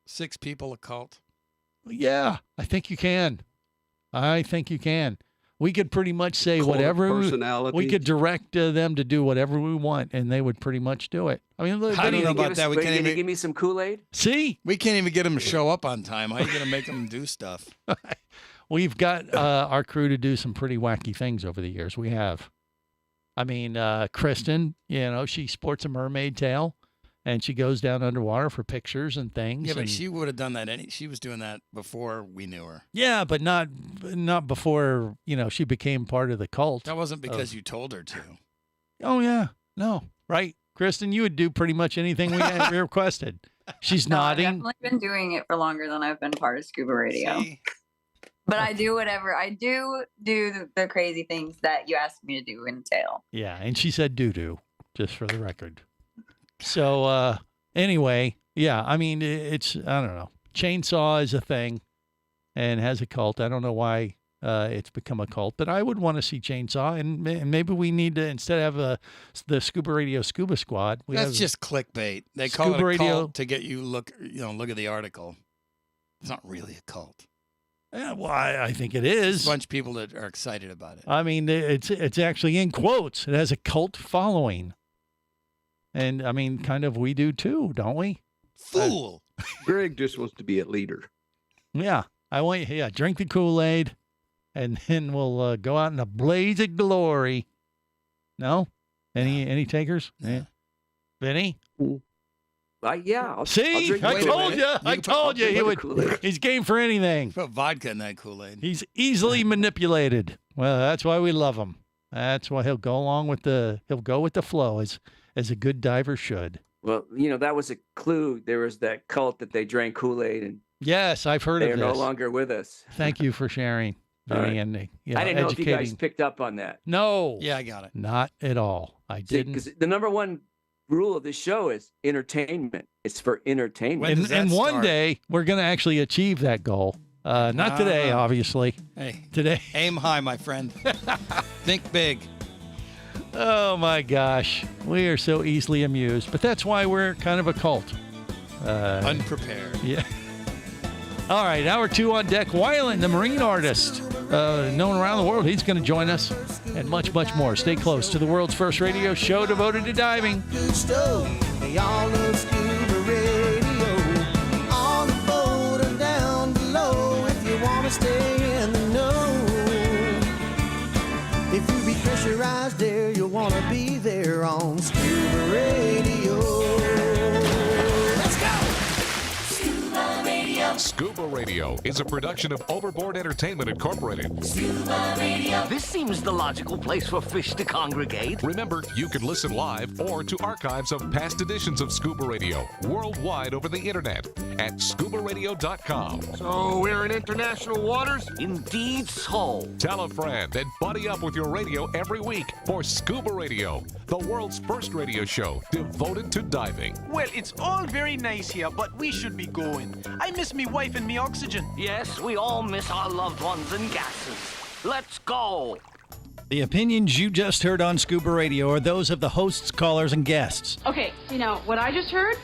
6 people a cult? Yeah, I think you can. We could pretty much say Cult of whatever personality. we could direct them to do whatever we want, and they would pretty much do it. I mean, look, I don't know about that. We can't Can you even give me some Kool-Aid? see, we can't even get them to show up on time. How are you going to make them do stuff? we've got our crew to do some pretty wacky things over the years. We have. I mean, Kristen, she sports a mermaid tail, and she goes down underwater for pictures and things. Yeah, but and, she would have done that. She was doing that before we knew her. yeah, but not before she became part of the cult. That wasn't because you told her to. Oh yeah, no, right, Kristen, you would do pretty much anything we requested. She's nodding. I've definitely been doing it for longer than I've been part of Scuba Radio. See? But I do whatever. I do the crazy things that you asked me to do in tail. Yeah, and she said doo-doo, just for the record. So anyway, yeah, I mean, it's, I don't know. Chainsaw is a thing and has a cult. I don't know why it's become a cult, but I would want to see Chainsaw, and maybe we need to, instead of the Scuba Radio Scuba Squad. That's just clickbait. They call it a cult to get you look at the article. It's not really a cult. Yeah, well, I think it is. There's a bunch of people that are excited about it. I mean, it's actually in quotes. It has a cult following. And, I mean, kind of we do too, don't we? Fool! Greg just wants to be a leader. Yeah. Drink the Kool-Aid, and then we'll go out in a blaze of glory. No? Any takers? Yeah. Vinny? Yeah. I'll See, I told you he's game for anything. Put vodka in that Kool-Aid. He's easily manipulated. Well, that's why we love him. That's why he'll go with the flow as a good diver should. Well, that was a clue. There was that cult that they drank Kool-Aid, and yes, I've heard of this. They are no longer with us. Thank you for sharing, Vinny, and I didn't know if you guys picked up on that. No. Yeah, I got it. Not at all. I didn't. Because the number one rule of this show is entertainment. It's for entertainment. And one day we're going to actually achieve that goal. Not today, obviously. Hey, today. Aim high, my friend. Think big. Oh my gosh, we are so easily amused, but that's why we're kind of a cult. Unprepared. Yeah. All right, hour 2 on deck. Wyland, the marine artist, known around the world, he's going to join us, and much, much more. Stay close to the world's first radio show devoted to diving. Good stuff. They all love Scuba Radio. On the boat or down below, if you want to stay in the know. If you be pressurized there, you'll want to be there on Scuba Radio. Let's go! Scuba Radio. Scuba Radio is a production of Overboard Entertainment Incorporated. Scuba Radio. This seems the logical place for fish to congregate. Remember, you can listen live or to archives of past editions of Scuba Radio worldwide over the internet at ScubaRadio.com. So we're in international waters? Indeed so. Tell a friend and buddy up with your radio every week for Scuba Radio, the world's first radio show devoted to diving. Well, it's all very nice here, but we should be going. I miss me wife and me oxygen. Yes, we all miss our loved ones and gases. Let's go. The opinions you just heard on Scuba Radio are those of the hosts, callers, and guests. Okay, what I just heard?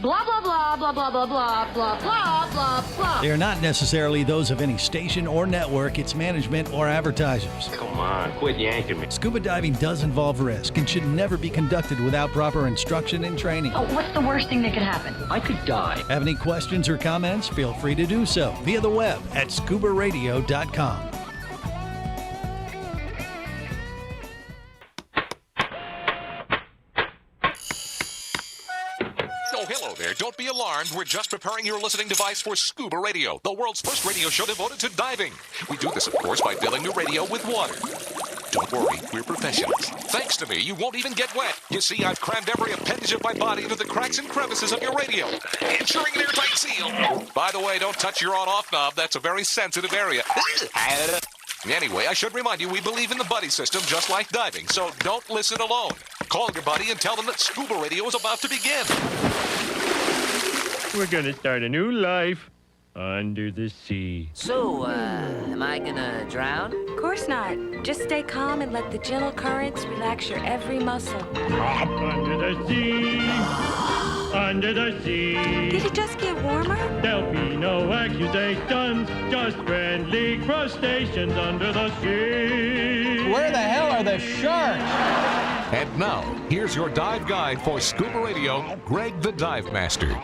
Blah, blah, blah, blah, blah, blah, blah, blah, blah, blah, blah. They are not necessarily those of any station or network, its management, or advertisers. Come on, quit yanking me. Scuba diving does involve risk and should never be conducted without proper instruction and training. Oh, what's the worst thing that could happen? I could die. Have any questions or comments? Feel free to do so via the web at ScubaRadio.com. Hello there. Don't be alarmed. We're just preparing your listening device for Scuba Radio, the world's first radio show devoted to diving. We do this, of course, by filling your radio with water. Don't worry, we're professionals. Thanks to me, you won't even get wet. You see, I've crammed every appendage of my body into the cracks and crevices of your radio, ensuring an airtight seal. By the way, don't touch your on-off knob. That's a very sensitive area. Anyway, I should remind you, we believe in the buddy system just like diving, so don't listen alone. Call your buddy and tell them that Scuba Radio is about to begin. We're gonna start a new life under the sea. So, am I gonna drown? Of course not. Just stay calm and let the gentle currents relax your every muscle. Under the sea, under the sea. Did it just get warmer? There'll be no accusations, just friendly crustaceans under the sea. Where the hell are the sharks? And now, here's your dive guide for Scuba Radio, Greg the Dive Master.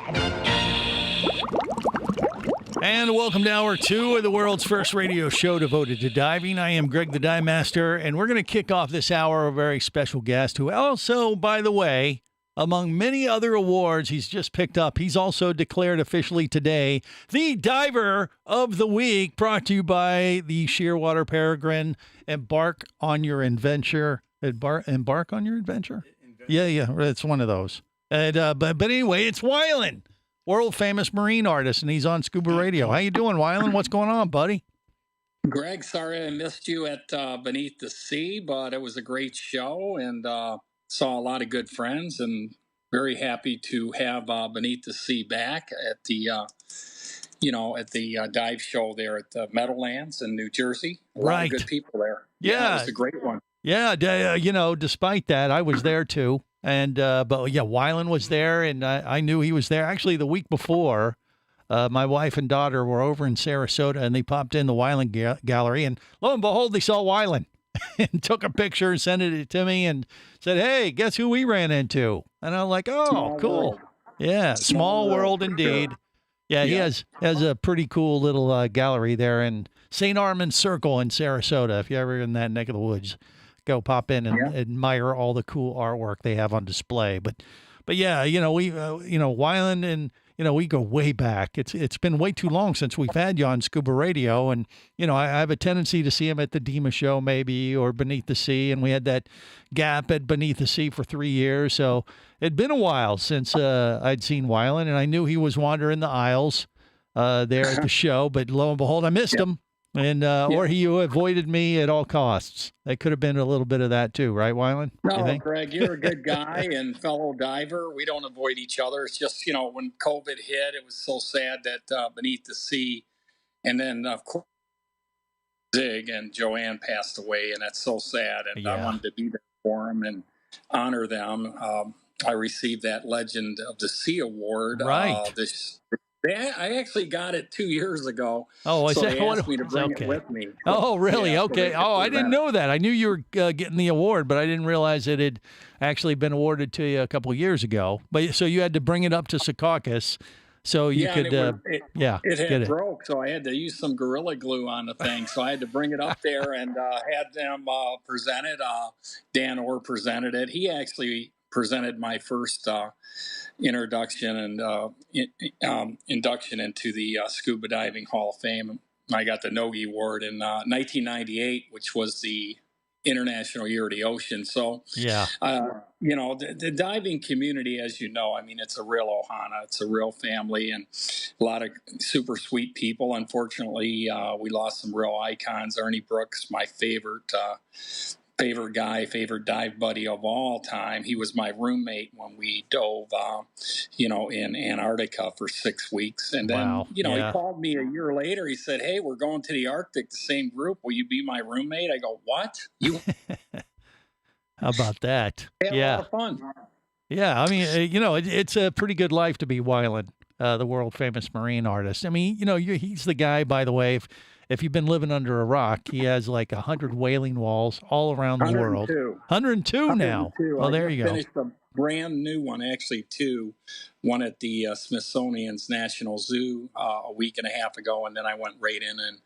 And welcome to hour 2 of the world's first radio show devoted to diving. I am Greg the Dive Master, and we're going to kick off this hour with a very special guest who also, by the way, among many other awards he's just picked up, he's also declared officially today the Diver of the Week, brought to you by the Shearwater Peregrine. Embark on your adventure. Embark on your adventure? Yeah, it's one of those. And but anyway, it's Wylan, world famous marine artist, and he's on Scuba Radio. How you doing, Wylan? What's going on, buddy? Greg, sorry I missed you at Beneath the Sea, but it was a great show and saw a lot of good friends, and very happy to have Beneath the Sea back at the dive show there at the Meadowlands in New Jersey. A lot of good people there. Yeah, it was a great one. Yeah, despite that, I was there too. And, but yeah, Wylan was there, and I knew he was there. Actually, the week before, my wife and daughter were over in Sarasota, and they popped in the Wylan gallery, and lo and behold, they saw Wylan and took a picture and sent it to me and said, "Hey, guess who we ran into?" And I'm like, "Oh, Small cool. world. Yeah, small world indeed." Sure. Yeah, he has a pretty cool little gallery there in St. Armand's Circle in Sarasota. If you're ever in that neck of the woods, go pop in and admire all the cool artwork they have on display. But yeah, we Wylan, and we go way back. It's been way too long since we've had you on Scuba Radio, and I have a tendency to see him at the DEMA show maybe, or Beneath the Sea, and we had that gap at Beneath the Sea for 3 years, so it'd been a while since I'd seen Wylan, and I knew he was wandering the aisles there at the show, but lo and behold, I missed him. And or he avoided me at all costs. That could have been a little bit of that too, right, Wylan? No, Greg, you're a good guy and fellow diver. We don't avoid each other. It's just, when COVID hit, it was so sad that Beneath the Sea, and then of course Zig and Joanne passed away, and that's so sad. And I wanted to be there for them and honor them. I received that Legend of the Sea award. Right. I actually got it 2 years ago. Oh, so that they asked me to bring it with me. Oh, really? Yeah, Okay. Oh, I didn't know that. I knew you were getting the award, but I didn't realize it had actually been awarded to you a couple of years ago. But so you had to bring it up to Secaucus so you could, it had broke, so I had to use some Gorilla Glue on the thing. So I had to bring it up there and had them present it. Dan Orr presented it. He actually presented my first introduction and induction into the Scuba Diving Hall of Fame. I got the Nogi Award in 1998, which was the International Year of the Ocean. So, the diving community, as you know, I mean, it's a real ohana. It's a real family and a lot of super sweet people. Unfortunately, we lost some real icons. Ernie Brooks, my favorite dive buddy of all time. He was my roommate when we dove, in Antarctica for 6 weeks. And then, he called me a year later. He said, "Hey, we're going to the Arctic, the same group. Will you be my roommate?" I go, "What? You?" How about that? A lot of fun. Yeah. I mean, it's a pretty good life to be Wylan, the world famous marine artist. I mean, he's the guy, by the way, if you've been living under a rock, he has like 100 whaling walls all around the world. 102 now. Well, there you go. Finished a brand new one, actually two. One at the Smithsonian's National Zoo a week and a half ago, and then I went right in and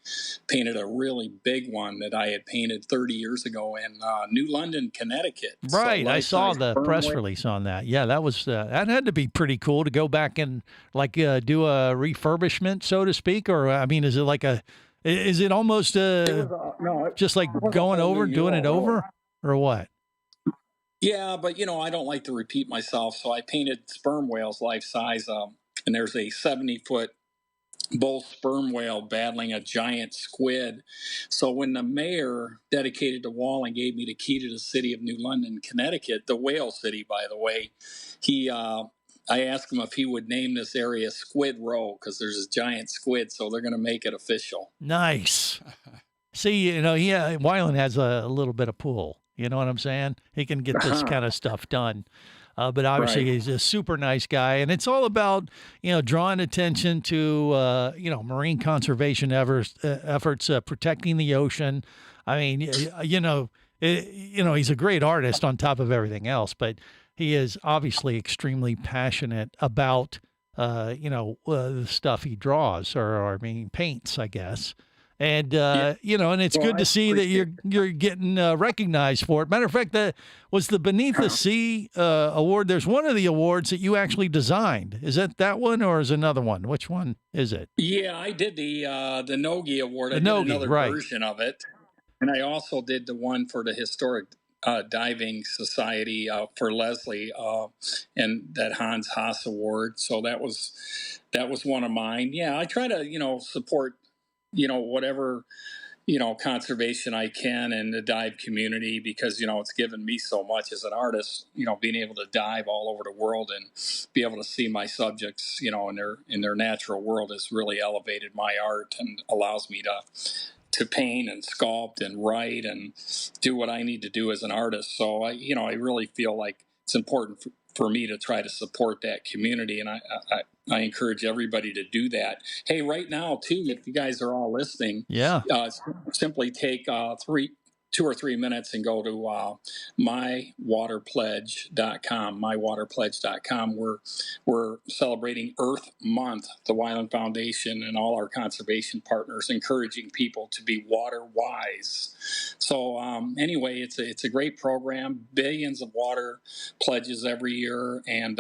painted a really big one that I had painted 30 years ago in New London, Connecticut. Right, So I saw the press whale. release on that. Yeah, that was that had to be pretty cool to go back and do a refurbishment, so to speak. Or I mean, is it almost just like going over, doing it over, or what? Yeah, but I don't like to repeat myself, so I painted sperm whales life size, and there's a 70-foot bull sperm whale battling a giant squid. So when the mayor dedicated the wall and gave me the key to the city of New London, Connecticut, the whale city, by the way, I asked him if he would name this area Squid Row because there's a giant squid, so they're going to make it official. Nice. See, Wylan has a little bit of pull. You know what I'm saying? He can get this kind of stuff done. But obviously he's a super nice guy, and it's all about, drawing attention to, marine conservation efforts, protecting the ocean. I mean, he's a great artist on top of everything else, but he is obviously extremely passionate about, the stuff he draws or paints, I guess. And and it's good to see that you're getting recognized for it. Matter of fact, was the Beneath the Sea award. There's one of the awards that you actually designed. Is that one, or is another one? Which one is it? Yeah, I did the Nogi Award. I The did Nogi, another right. version of it, and I also did the one for the Historic Diving Society for Leslie, and that Hans Haas Award. So that was one of mine. Yeah, I try to support whatever conservation I can in the dive community, because it's given me so much as an artist, being able to dive all over the world and be able to see my subjects in their natural world has really elevated my art and allows me to paint and sculpt and write and do what I need to do as an artist. So I really feel like it's important for me to try to support that community, and I encourage everybody to do that. Hey, right now too, if you guys are all listening, simply take 2 or 3 minutes and go to mywaterpledge.com. Mywaterpledge.com. We're celebrating Earth Month. The Wyland Foundation and all our conservation partners encouraging people to be water wise. So anyway, it's a great program. Billions of water pledges every year, and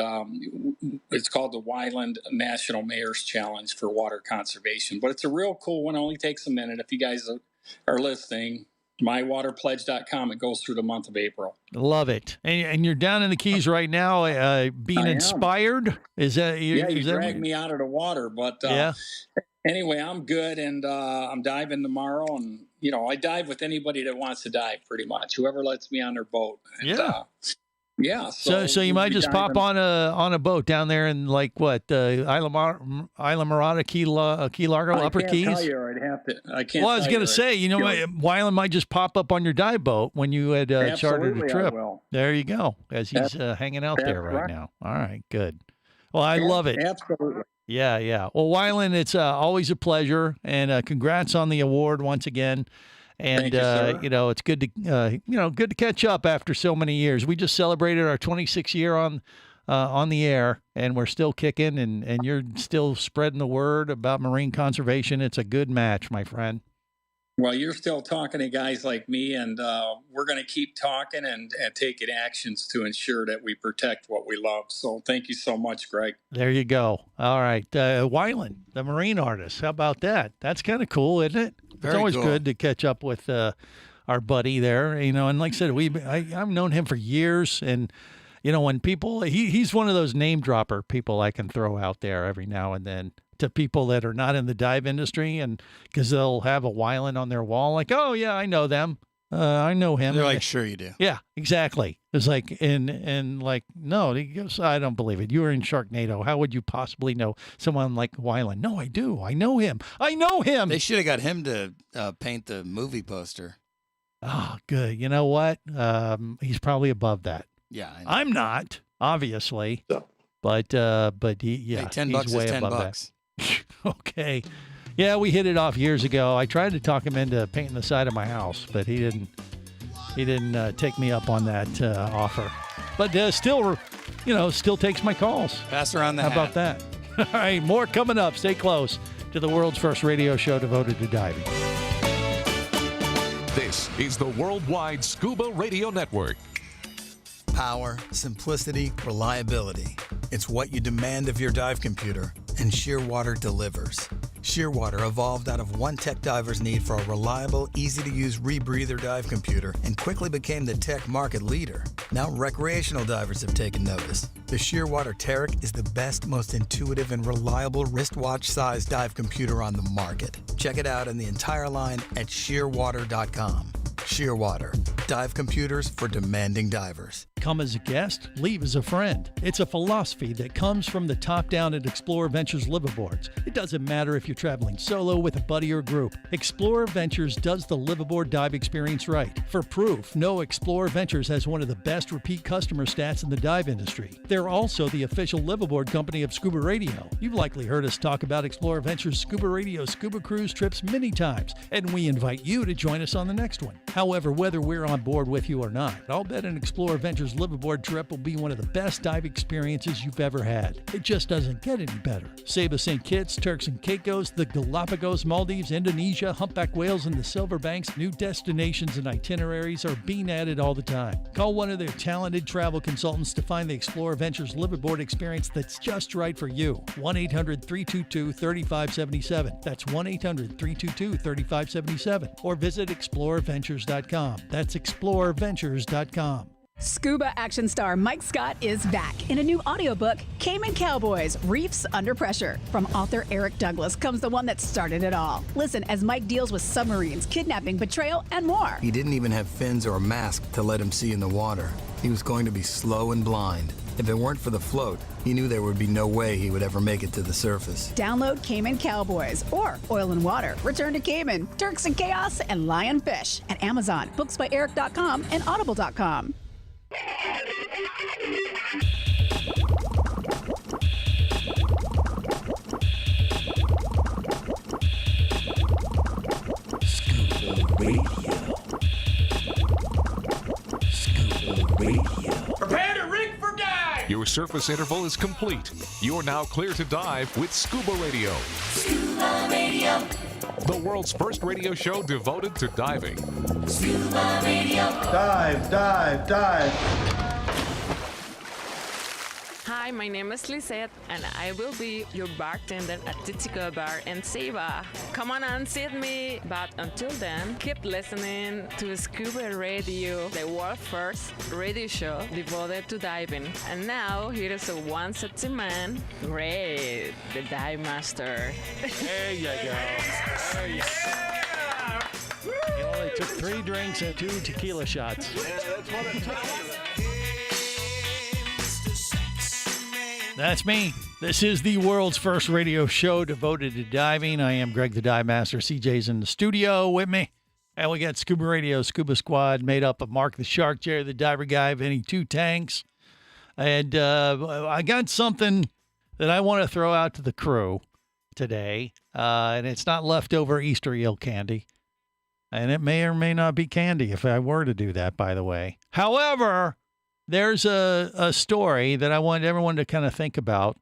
it's called the Wyland National Mayor's Challenge for Water Conservation. But it's a real cool one. It only takes a minute. If you guys are listening, mywaterpledge.com. It goes through the month of April. Love it. And you're down in the Keys right now, being inspired. Is that you dragged me out of the water, but anyway, I'm good, and I'm diving tomorrow, and I dive with anybody that wants to dive, pretty much. Whoever lets me on their boat. And, So you might just pop on a boat down there in like what Isla Morada, Key Largo, Upper Keys. I can't tell you. I'd have to. I can't. Well, I was going to say, Wyland might just pop up on your dive boat when you had chartered a trip. I will. There you go, as he's hanging out there right now. All right, good. Well, I love it. Absolutely. Yeah. Well, Wyland, it's always a pleasure, and congrats on the award once again. And it's good to good to catch up after so many years. We just celebrated our 26th year on the air, and we're still kicking, and you're still spreading the word about marine conservation. It's a good match, my friend. Well, you're still talking to guys like me, and we're going to keep talking and taking actions to ensure that we protect what we love. So thank you so much, Greg. There you go. All right. Wyland, the marine artist. How about that? That's kind of cool, isn't it? It's always good to catch up with our buddy there, and like I said, I've known him for years, and when people, he's one of those name dropper people I can throw out there every now and then to people that are not in the dive industry, and because they'll have a Wyland on their wall, like, oh yeah, I know them. I know him. They're like, sure you do. Yeah, exactly. It's like, and like, no, he goes, I don't believe it. You were in Sharknado. How would you possibly know someone like Wyland? No, I do. I know him. I know him. They should have got him to paint the movie poster. Oh, good. You know what? He's probably above that. Yeah, I know. I'm not, obviously, but he, hey, $10 he's way is $10. above that. Okay. Yeah, we hit it off years ago. I tried to talk him into painting the side of my house, but he didn't take me up on that offer. But still takes my calls. Pass around the hat. How about that? All right, more coming up. Stay close to the world's first radio show devoted to diving. This is the Worldwide Scuba Radio Network. Power, simplicity, reliability. It's what you demand of your dive computer, and Shearwater delivers. Shearwater evolved out of one tech diver's need for a reliable, easy-to-use rebreather dive computer and quickly became the tech market leader. Now recreational divers have taken notice. The Shearwater Taric is the best, most intuitive, and reliable wristwatch-sized dive computer on the market. Check it out and the entire line at shearwater.com. Shearwater, dive computers for demanding divers. Come as a guest, leave as a friend. It's a philosophy that comes from the top down at Explorer Ventures liveaboards. It doesn't matter if you're traveling solo with a buddy or group. Explorer Ventures does the liveaboard dive experience right. For proof, know Explorer Ventures has one of the best repeat customer stats in the dive industry. They're also the official liveaboard company of Scuba Radio. You've likely heard us talk about Explorer Ventures Scuba Radio scuba cruise trips many times, and we invite you to join us on the next one. However, whether we're on board with you or not, I'll bet an Explorer Ventures Adventures liveaboard trip will be one of the best dive experiences you've ever had. It just doesn't get any better. Saba St. Kitts, Turks and Caicos, the Galapagos, Maldives, Indonesia, humpback whales, and the Silver Banks, new destinations and itineraries are being added all the time. Call one of their talented travel consultants to find the Explore Adventures liveaboard experience that's just right for you. 1-800-322-3577. That's 1-800-322-3577. Or visit exploreadventures.com. That's exploreadventures.com. Scuba action star Mike Scott is back in a new audiobook, Cayman Cowboys, Reefs Under Pressure. From author Eric Douglas comes the one that started it all. Listen as Mike deals with submarines, kidnapping, betrayal, and more. He didn't even have fins or a mask to let him see in the water. He was going to be slow and blind. If it weren't for the float, he knew there would be no way he would ever make it to the surface. Download Cayman Cowboys or Oil and Water, Return to Cayman, Turks and Chaos, and Lionfish at Amazon, booksbyeric.com, and audible.com. Scuba Radio. Scuba Radio. Prepare to rig for dive! Your surface interval is complete. You're now clear to dive with Scuba Radio. Scuba Radio. The world's first radio show devoted to diving. Scuba Radio. Dive, dive, dive. Hi, my name is Lisette, and I will be your bartender at Titico Bar in Saba. Come on and see me, but until then, keep listening to Scuba Radio, the world's first radio show devoted to diving. And now, here is a one sexy man, Ray, the dive master. There you go. There you go. You only took 3 drinks and 2 tequila shots. Yeah, that's what I'm talking about. That's me. This is the world's first radio show devoted to diving. I am Greg the Dive Master. CJ's in the studio with me. And we got Scuba Radio, Scuba Squad, made up of Mark the Shark, Jerry the Diver Guy, Vinny Two Tanks. And I got something that I want to throw out to the crew today. And it's not leftover Easter eel candy. And it may or may not be candy if I were to do that, by the way. However, there's a story that I want everyone to kind of think about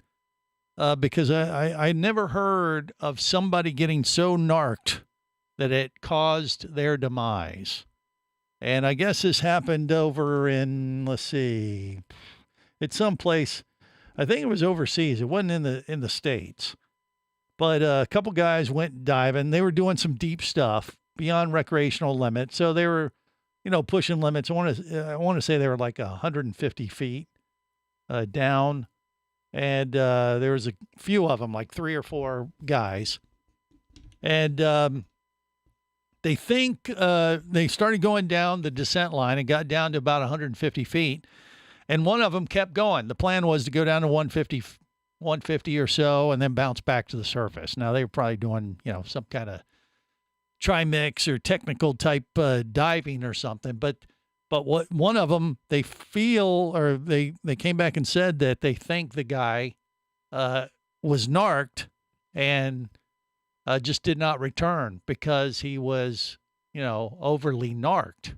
because I never heard of somebody getting so narked that it caused their demise. And I guess this happened over in, let's see, it's someplace, I think it was overseas. It wasn't in the States. But a couple guys went diving. They were doing some deep stuff beyond recreational limits. So they were, pushing limits. I want to say they were like 150 feet down, and there was a few of them, like 3 or 4 guys, and they think they started going down the descent line and got down to about 150 feet, and one of them kept going. The plan was to go down to 150 or so, and then bounce back to the surface. Now they were probably doing some kind of trimix or technical type diving or something, but what one of them, they feel, or they came back and said that they think the guy was narked and just did not return because he was overly narked.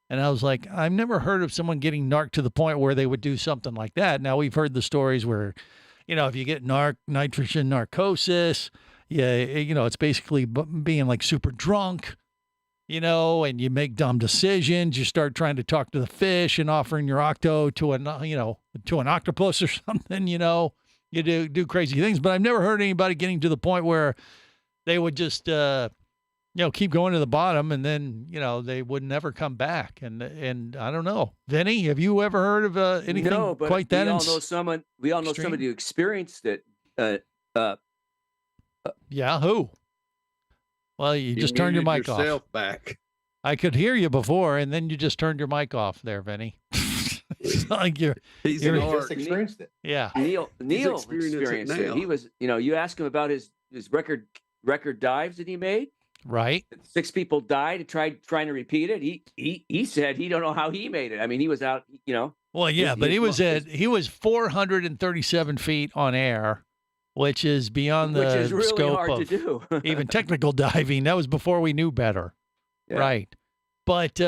And I was like, I've never heard of someone getting narked to the point where they would do something like that. Now we've heard the stories where if you get nitrogen narcosis, yeah, it's basically being like super drunk, and you make dumb decisions. You start trying to talk to the fish and offering your octo to an octopus or something, you do crazy things. But I've never heard anybody getting to the point where they would just, keep going to the bottom and then, they would never come back. And I don't know. Vinny, have you ever heard of anything quite that? We all know somebody who experienced it. Yeah, who? Well, you just turned your mic off. Back. I could hear you before, and then you just turned your mic off there, Vinny. It's like you're just experienced it. Yeah. Neil experienced it. He was, you ask him about his record dives that he made. Right. 6 people died and trying to repeat it. He said he don't know how he made it. I mean, he was out, Well, yeah, but he was 437 feet on air. Which is beyond the which is really scope hard of to do. even technical diving. That was before we knew better, Yeah. right? But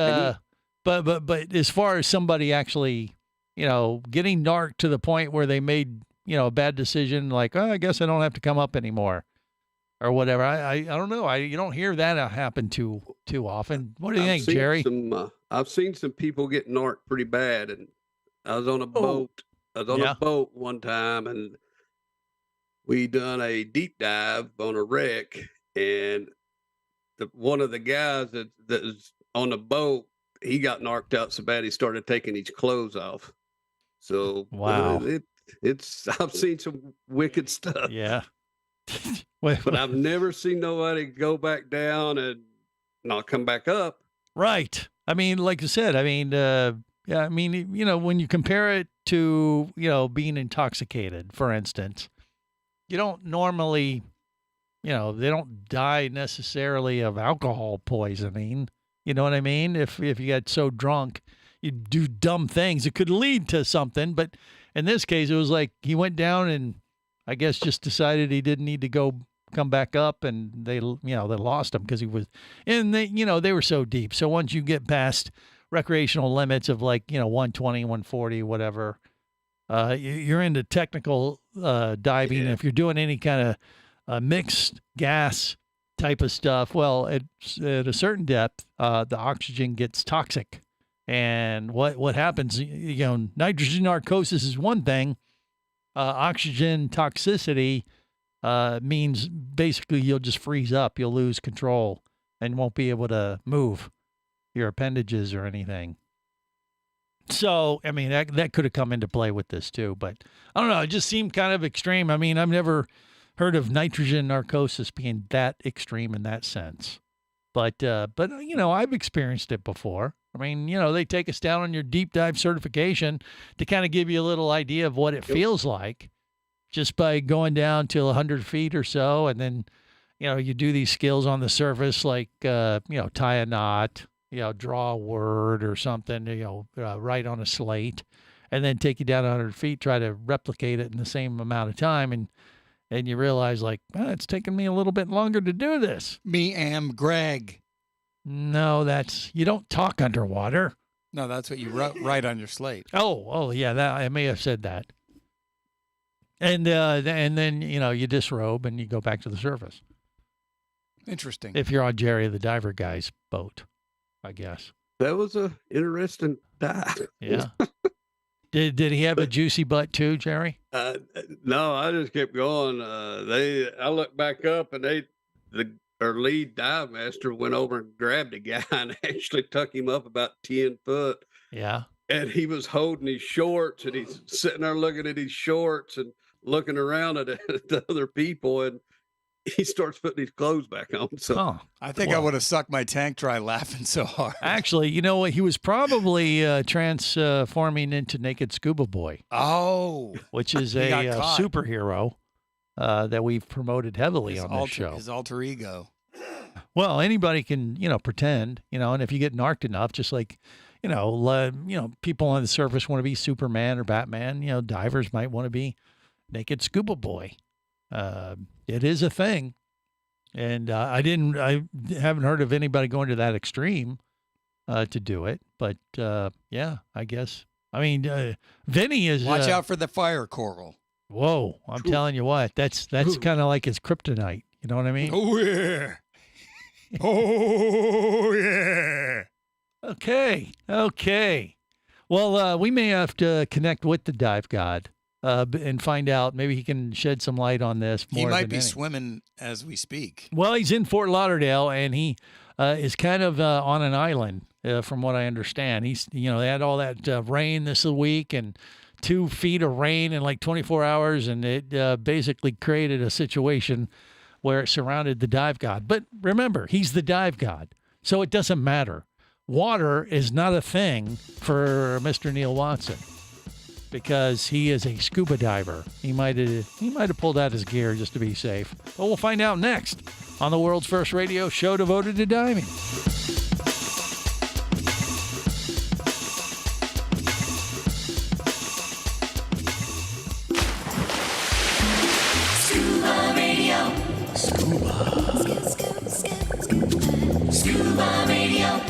But as far as somebody actually, getting narked to the point where they made, a bad decision, like, oh, I guess I don't have to come up anymore or whatever. I don't know. You don't hear that happen too often. What do you think, Jerry? I've seen some people get narked pretty bad, and I was on a boat. I was on a boat one time, and we done a deep dive on a wreck, and one of the guys that was on the boat, he got narked out so bad he started taking his clothes off. So wow, I've seen some wicked stuff. Yeah. But I've never seen nobody go back down and not come back up. Right. I mean, like you said, when you compare it to, being intoxicated, for instance, you don't normally, they don't die necessarily of alcohol poisoning. You know what I mean? If you get so drunk, you do dumb things. It could lead to something. But in this case, it was like he went down and I guess just decided he didn't need to come back up, and they lost him because he was, and they were so deep. So once you get past recreational limits of 120, 140, whatever, you're into technical diving. Yeah. If you're doing any kind of mixed gas type of stuff, well, at a certain depth, the oxygen gets toxic. And what happens, nitrogen narcosis is one thing. Oxygen toxicity means basically you'll just freeze up. You'll lose control and won't be able to move your appendages or anything. So, I mean, that could have come into play with this too. But I don't know. It just seemed kind of extreme. I mean, I've never heard of nitrogen narcosis being that extreme in that sense. But I've experienced it before. I mean, they take us down on your deep dive certification to kind of give you a little idea of what it feels like just by going down to 100 feet or so. And then, you do these skills on the surface, like, tie a knot, draw a word or something, write on a slate, and then take you down 100 feet, try to replicate it in the same amount of time. And you realize, like, it's taken me a little bit longer to do this. Me am Greg. No, you don't talk underwater. No, that's what you write on your slate. Oh, yeah, that I may have said that. And then, you disrobe and you go back to the surface. Interesting. If you're on Jerry the Diver guy's boat, I guess. That was a interesting dive. Yeah. Did he have a juicy butt too, Jerry? No, I just kept going. I looked back up, and our lead dive master went over and grabbed a guy and actually took him up about 10 foot. Yeah. And he was holding his shorts, and he's sitting there looking at his shorts and looking around at the other people, and he starts putting his clothes back on. So I think I would have sucked my tank dry laughing so hard. Actually, you know what? He was probably transforming into Naked Scuba Boy. Oh. Which is a superhero that we've promoted heavily on this show. His alter ego. Well, anybody can, pretend, and if you get narked enough, just like, people on the surface want to be Superman or Batman, divers might want to be Naked Scuba Boy. It is a thing. And I haven't heard of anybody going to that extreme to do it. But yeah, I guess. I mean, Vinny is. Watch out for the fire coral. Whoa, I'm telling you what, that's kind of like his kryptonite. You know what I mean? Oh, yeah. Oh, yeah. Okay. Well, we may have to connect with the dive god and find out. Maybe he can shed some light on this. He might be swimming as we speak. Well, he's in Fort Lauderdale, and he is kind of on an island, from what I understand. He's, they had all that rain this week, and 2 feet of rain in like 24 hours, and it basically created a situation where it surrounded the dive god. But remember, he's the dive god, so it doesn't matter. Water is not a thing for Mr. Neil Watson because he is a scuba diver. He might have pulled out his gear just to be safe. But we'll find out next on the world's first radio show devoted to diving. Scuba Radio. Scuba Radio.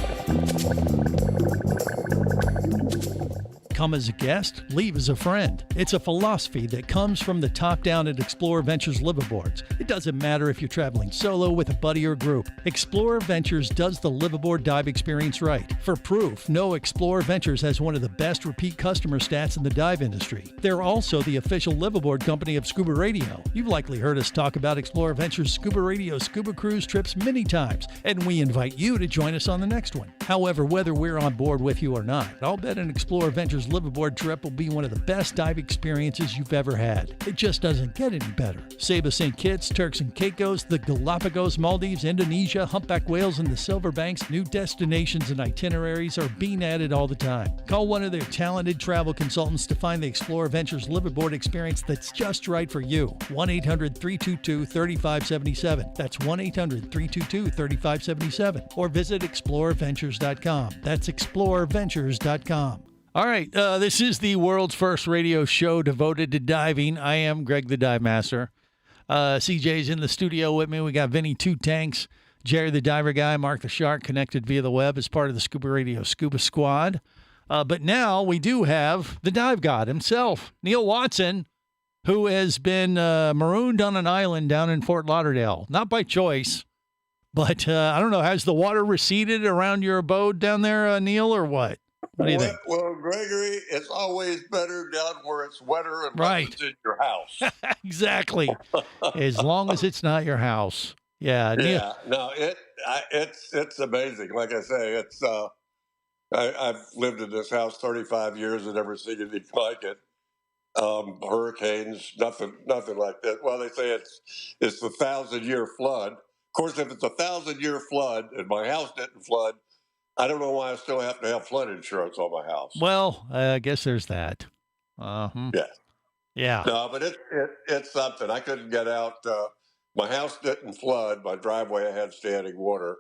Come as a guest, leave as a friend. It's a philosophy that comes from the top down at Explorer Ventures liveaboards. It doesn't matter if you're traveling solo, with a buddy, or group. Explorer Ventures does the liveaboard dive experience right. For proof, know Explorer Ventures has one of the best repeat customer stats in the dive industry. They're also the official liveaboard company of ScubaRadio. You've likely heard us talk about Explorer Ventures ScubaRadio scuba cruise trips many times, and we invite you to join us on the next one. However, whether we're on board with you or not, I'll bet an Explorer Ventures liveaboard trip will be one of the best dive experiences you've ever had. It just doesn't get any better. Saba St. Kitts, Turks and Caicos, the Galapagos, Maldives, Indonesia, humpback whales, and the Silver Banks, new destinations and itineraries are being added all the time. Call one of their talented travel consultants to find the Explorer Ventures liveaboard experience that's just right for you. 1-800-322-3577. That's 1-800-322-3577. Or visit explorerventures.com. That's explorerventures.com. All right, this is the world's first radio show devoted to diving. I am Greg the Dive Master. CJ's in the studio with me. We got Vinny Two Tanks, Jerry the Diver Guy, Mark the Shark, connected via the web as part of the ScubaRadio Scuba Squad. But now we do have the dive god himself, Neil Watson, who has been marooned on an island down in Fort Lauderdale. Not by choice, but I don't know, has the water receded around your abode down there, Neil, or what? What do you think? Well, Gregory, it's always better down where it's wetter and right. It's in your house. Exactly. As long as it's not your house. Yeah. Yeah. No, it's amazing. Like I say, it's I've lived in this house 35 years and never seen anything like it. Hurricanes, nothing like that. Well, they say it's the 1,000-year flood. Of course, if it's a 1,000-year flood and my house didn't flood, I don't know why I still have to have flood insurance on my house. Well, I guess there's that. Yeah. Yeah. No, but it's something. I couldn't get out. My house didn't flood. My driveway had standing water,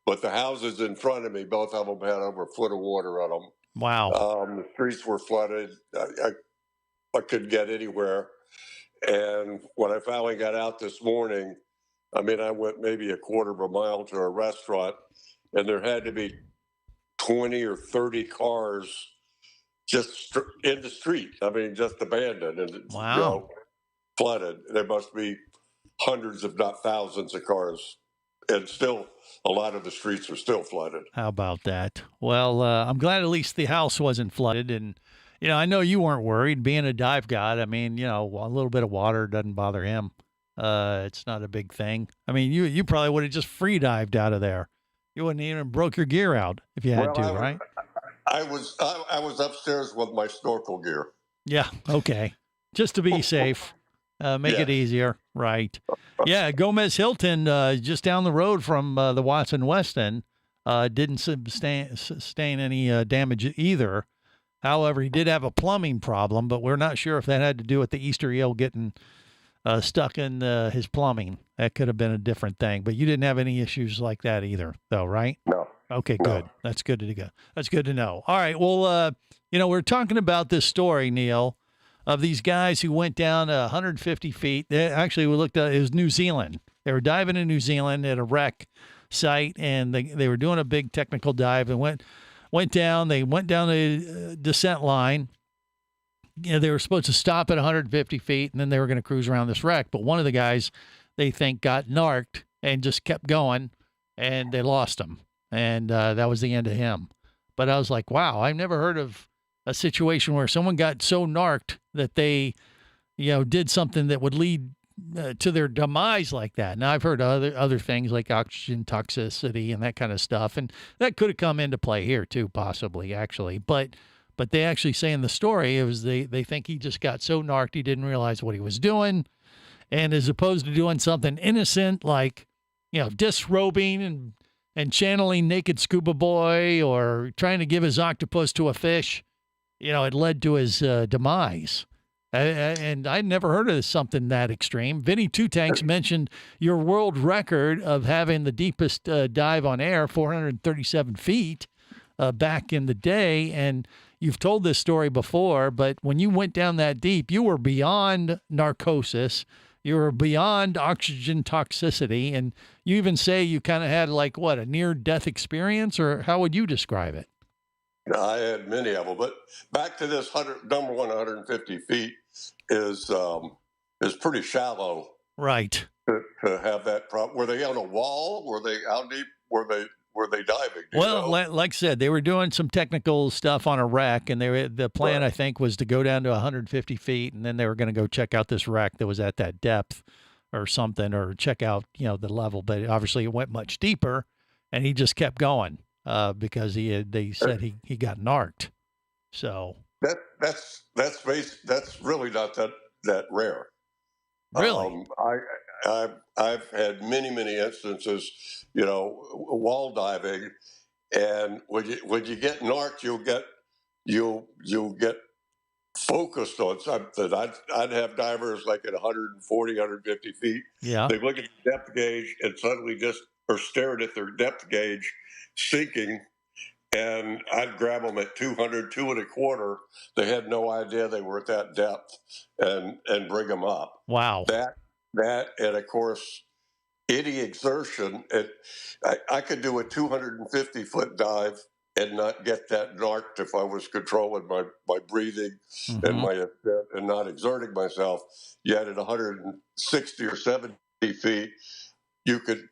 but the houses in front of me, both of them had over a foot of water on them. Wow. The streets were flooded. I couldn't get anywhere. And when I finally got out this morning, I mean, I went maybe a quarter of a mile to a restaurant, and there had to be 20 or 30 cars just in the street. I mean, just abandoned and wow. Flooded. There must be hundreds, if not thousands, of cars, and still a lot of the streets are still flooded. How about that? Well, I'm glad at least the house wasn't flooded, and I know you weren't worried. Being a dive god, I mean, a little bit of water doesn't bother him. It's not a big thing. I mean, you probably would have just free dived out of there. You wouldn't even broke your gear out if you had to, right? I was upstairs with my snorkel gear. Yeah. Okay. Just to be safe, make it easier, right? Yeah. Gomez Hilton, just down the road from the Watson Weston, didn't sustain any damage either. However, he did have a plumbing problem, but we're not sure if that had to do with the Easter eel getting stuck in his plumbing. That could have been a different thing, but you didn't have any issues like that either, though, right? No. Okay, good. That's good to go. That's good to know. All right. Well, we're talking about this story, Neil, of these guys who went down 150 feet. Actually, we looked at it was New Zealand. They were diving in New Zealand at a wreck site, and they were doing a big technical dive and went down. They went down the descent line. They were supposed to stop at 150 feet, and then they were going to cruise around this wreck. But one of the guys, they think, got narked and just kept going, and they lost him. And that was the end of him. But I was like, wow, I've never heard of a situation where someone got so narked that they, did something that would lead to their demise like that. Now, I've heard other things like oxygen toxicity and that kind of stuff, and that could have come into play here too, possibly, actually. But they actually say in the story, it was they think he just got so narked he didn't realize what he was doing, and as opposed to doing something innocent like, disrobing and channeling Naked Scuba Boy or trying to give his octopus to a fish, it led to his demise. And I'd never heard of something that extreme. Vinny Two Tanks mentioned your world record of having the deepest dive on air, 437 feet, back in the day. And you've told this story before, but when you went down that deep, you were beyond narcosis. You were beyond oxygen toxicity. And you even say you kind of had a near-death experience, or how would you describe it? I had many of them, but back to this number 150 feet is pretty shallow. Right. To have that problem. Were they on a wall? Were they how deep? Were they diving? Well, like I said, they were doing some technical stuff on a wreck, and the plan, I think, was to go down to 150 feet, and then they were going to go check out this wreck that was at that depth or something, or check out, the level. But obviously it went much deeper, and he just kept going because they said he got narked. So that's really not that rare. Really? I've had many instances, wall diving, and when you get narked, you'll get focused on something. I'd have divers like at 140, 150 feet. Yeah. They look at the depth gauge and suddenly are staring at their depth gauge sinking. And I'd grab them at 200, 2.25. They had no idea they were at that depth, and bring them up. Wow. That, and of course, any exertion. I could do a 250-foot dive and not get that narked if I was controlling my breathing and not exerting myself. Yet at 160 or 70 feet, you could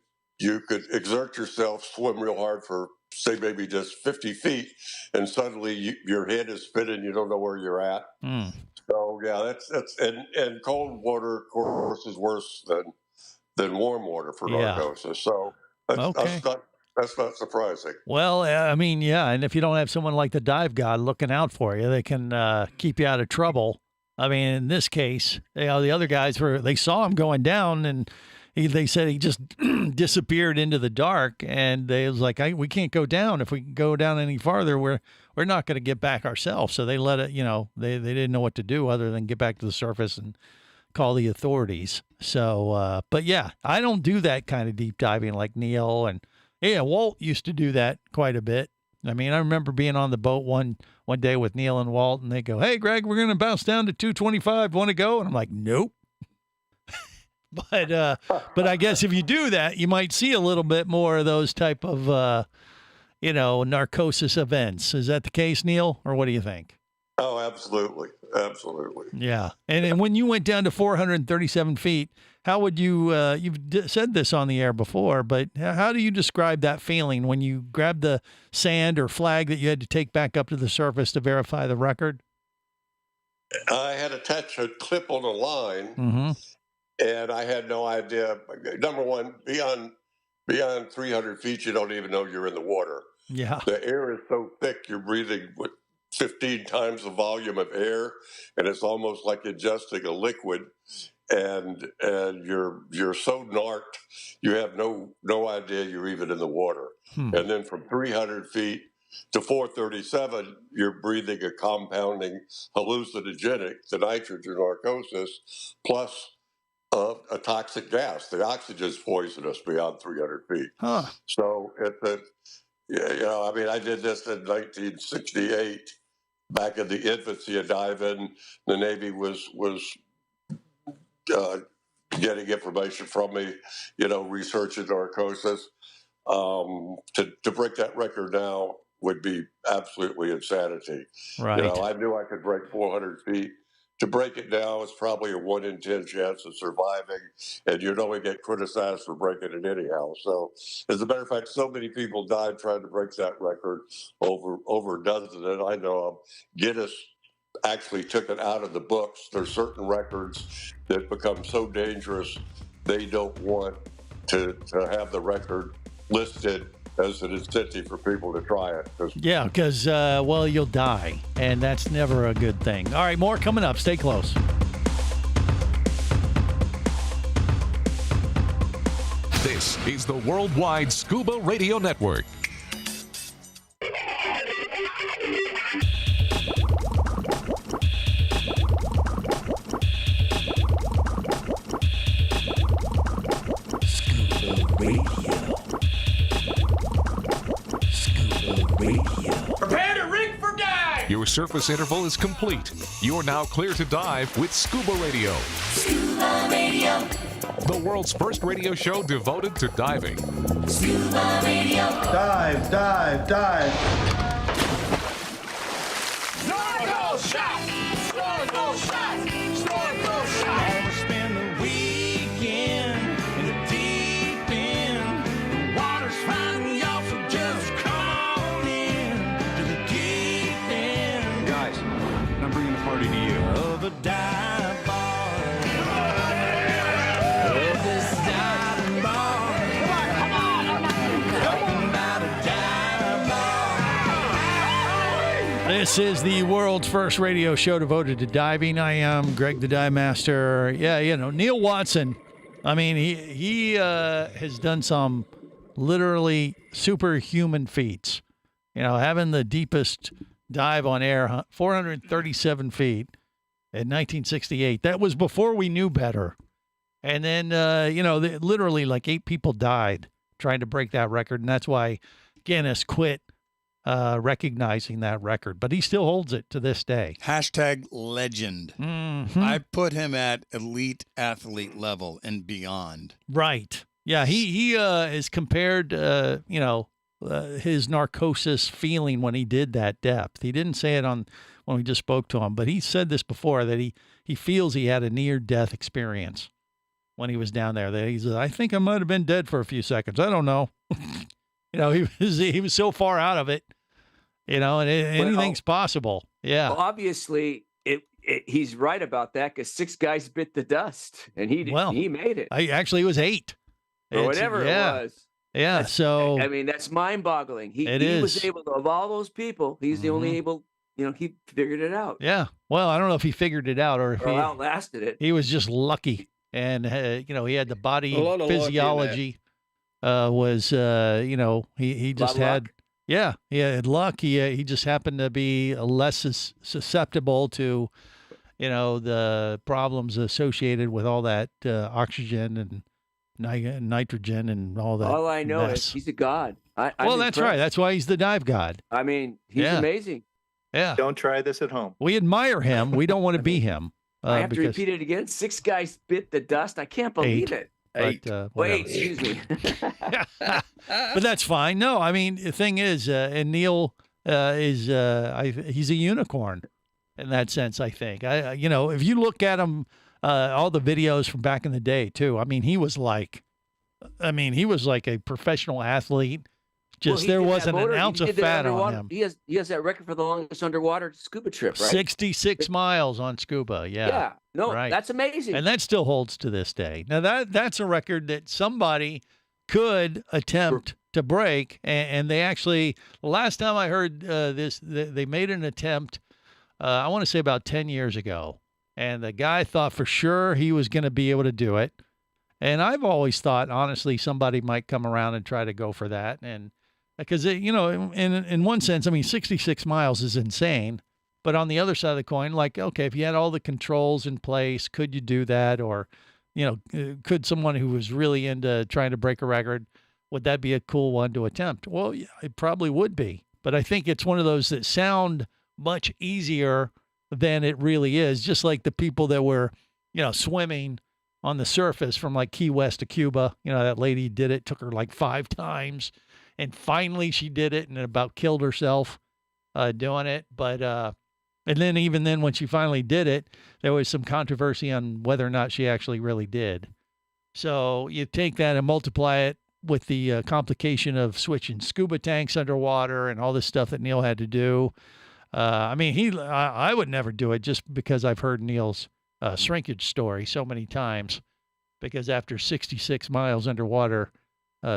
exert yourself, swim real hard for, say, maybe just 50 feet, and suddenly your head is spinning. You don't know where you're at. So yeah, that's and cold water, of course, is worse than warm water for narcosis. So that's not surprising. Well, I mean, yeah, and if you don't have someone like the dive god looking out for you, they can keep you out of trouble. I mean, in this case, the other guys they saw him going down, and they said he just disappeared into the dark, and they was like, we can't go down. If we go down any farther, we're not going to get back ourselves. So they let it, they didn't know what to do other than get back to the surface and call the authorities. So, but yeah, I don't do that kind of deep diving like Neil and Walt used to do that quite a bit. I mean, I remember being on the boat one day with Neil and Walt, and they go, "Hey, Greg, we're going to bounce down to 225. Want to go?" And I'm like, "Nope." But I guess if you do that, you might see a little bit more of those type of, narcosis events. Is that the case, Neil, or what do you think? Oh, absolutely. Absolutely. Yeah. And when you went down to 437 feet, how would you, you've said this on the air before, but how do you describe that feeling when you grabbed the sand or flag that you had to take back up to the surface to verify the record? I had attached a clip on a line. Mm-hmm. And I had no idea. Number one, beyond 300 feet, you don't even know you're in the water. Yeah. The air is so thick, you're breathing with 15 times the volume of air, and it's almost like ingesting a liquid. And you're so narked, you have no idea you're even in the water. And then from 300 feet to 437, you're breathing a compounding hallucinogenic, the nitrogen narcosis, plus a toxic gas. The oxygen is poisonous beyond 300 feet. Huh. So I mean, I did this in 1968, back in the infancy of diving. The Navy was getting information from me, researching narcosis. To break that record now would be absolutely insanity. Right. I knew I could break 400 feet. To break it now, it's probably a 1 in 10 chance of surviving, and you'd only get criticized for breaking it anyhow. So, as a matter of fact, so many people died trying to break that record, over a dozen that I know of. Guinness actually took it out of the books. There's certain records that become so dangerous, they don't want to have the record listed as an incentive for people to try it. Yeah, because, you'll die, and that's never a good thing. All right, more coming up. Stay close. This is the Worldwide Scuba Radio Network. Scuba Radio. Prepare to rig for dive! Your surface interval is complete. You're now clear to dive with Scuba Radio. Scuba Radio. The world's first radio show devoted to diving. Scuba Radio. Dive, dive, dive. shot. Snorkel shot. Snorkel shot. Ever spend the weekend in the deep end? The water's fine, y'all, so just come on in to the deep end. Guys, I'm bringing the party to you. Of a dive bar. Of this dive bar. Come on. Talking about a dive bar. This is the world's first radio show devoted to diving. I am Greg the Dive Master. Yeah, Neil Watson. I mean, he has done some literally superhuman feats. Having the deepest dive on air, 437 feet in 1968. That was before we knew better. And then, literally like 8 people died trying to break that record. And that's why Guinness quit recognizing that record. But he still holds it to this day. Hashtag legend. Mm-hmm. I put him at elite athlete level and beyond. Right. Yeah, he is compared, his narcosis feeling when he did that depth. He didn't say it when we just spoke to him, but he said this before, that he feels he had a near-death experience when he was down there. That he said, I think I might have been dead for a few seconds. I don't know. He was so far out of it, and anything's possible. Yeah. Well, obviously, he's right about that, because 6 guys bit the dust, and he made it. Actually, it was 8. Or whatever it was. Yeah, so I mean, that's mind-boggling. He is. was able to, of all those people, he's the only able. He figured it out. Yeah. Well, I don't know if he figured it out or if he outlasted it. He was just lucky, and he had the body physiology. He just had. Luck. Yeah, he had luck. He just happened to be less susceptible to, the problems associated with all that oxygen and nitrogen and all that. All I know mess. is he's a god. I'm that's impressed. right. That's why he's the dive god. I mean, he's amazing. Yeah. Don't try this at home. We admire him. We don't want to be him. I have to repeat it again. 6 guys bit the dust. I can't believe 8. it. 8. Wait, excuse me. But that's fine. No, I mean, the thing is, and Neil he's a unicorn in that sense, I think. If you look at him, all the videos from back in the day too, I mean, he was like a professional athlete. Just there wasn't an ounce of fat on him. He has that record for the longest underwater scuba trip, right? 66 miles on scuba. Yeah. Yeah. No, right. That's amazing. And that still holds to this day. Now that's a record that somebody could attempt to break. And they actually, the last time I heard this, they made an attempt, I want to say about 10 years ago. And the guy thought for sure he was going to be able to do it. And I've always thought, honestly, somebody might come around and try to go for that. And because, in one sense, I mean, 66 miles is insane. But on the other side of the coin, like, okay, if you had all the controls in place, could you do that? Or, could someone who was really into trying to break a record, would that be a cool one to attempt? Well, yeah, it probably would be. But I think it's one of those that sound much easier than it really is. Just like the people that were, swimming on the surface from like Key West to Cuba. That lady did it, took her like 5 times. And finally she did it and about killed herself doing it. But, and then even then when she finally did it, there was some controversy on whether or not she actually really did. So you take that and multiply it with the complication of switching scuba tanks underwater and all this stuff that Neil had to do. I would never do it just because I've heard Neil's shrinkage story so many times, because after 66 miles underwater,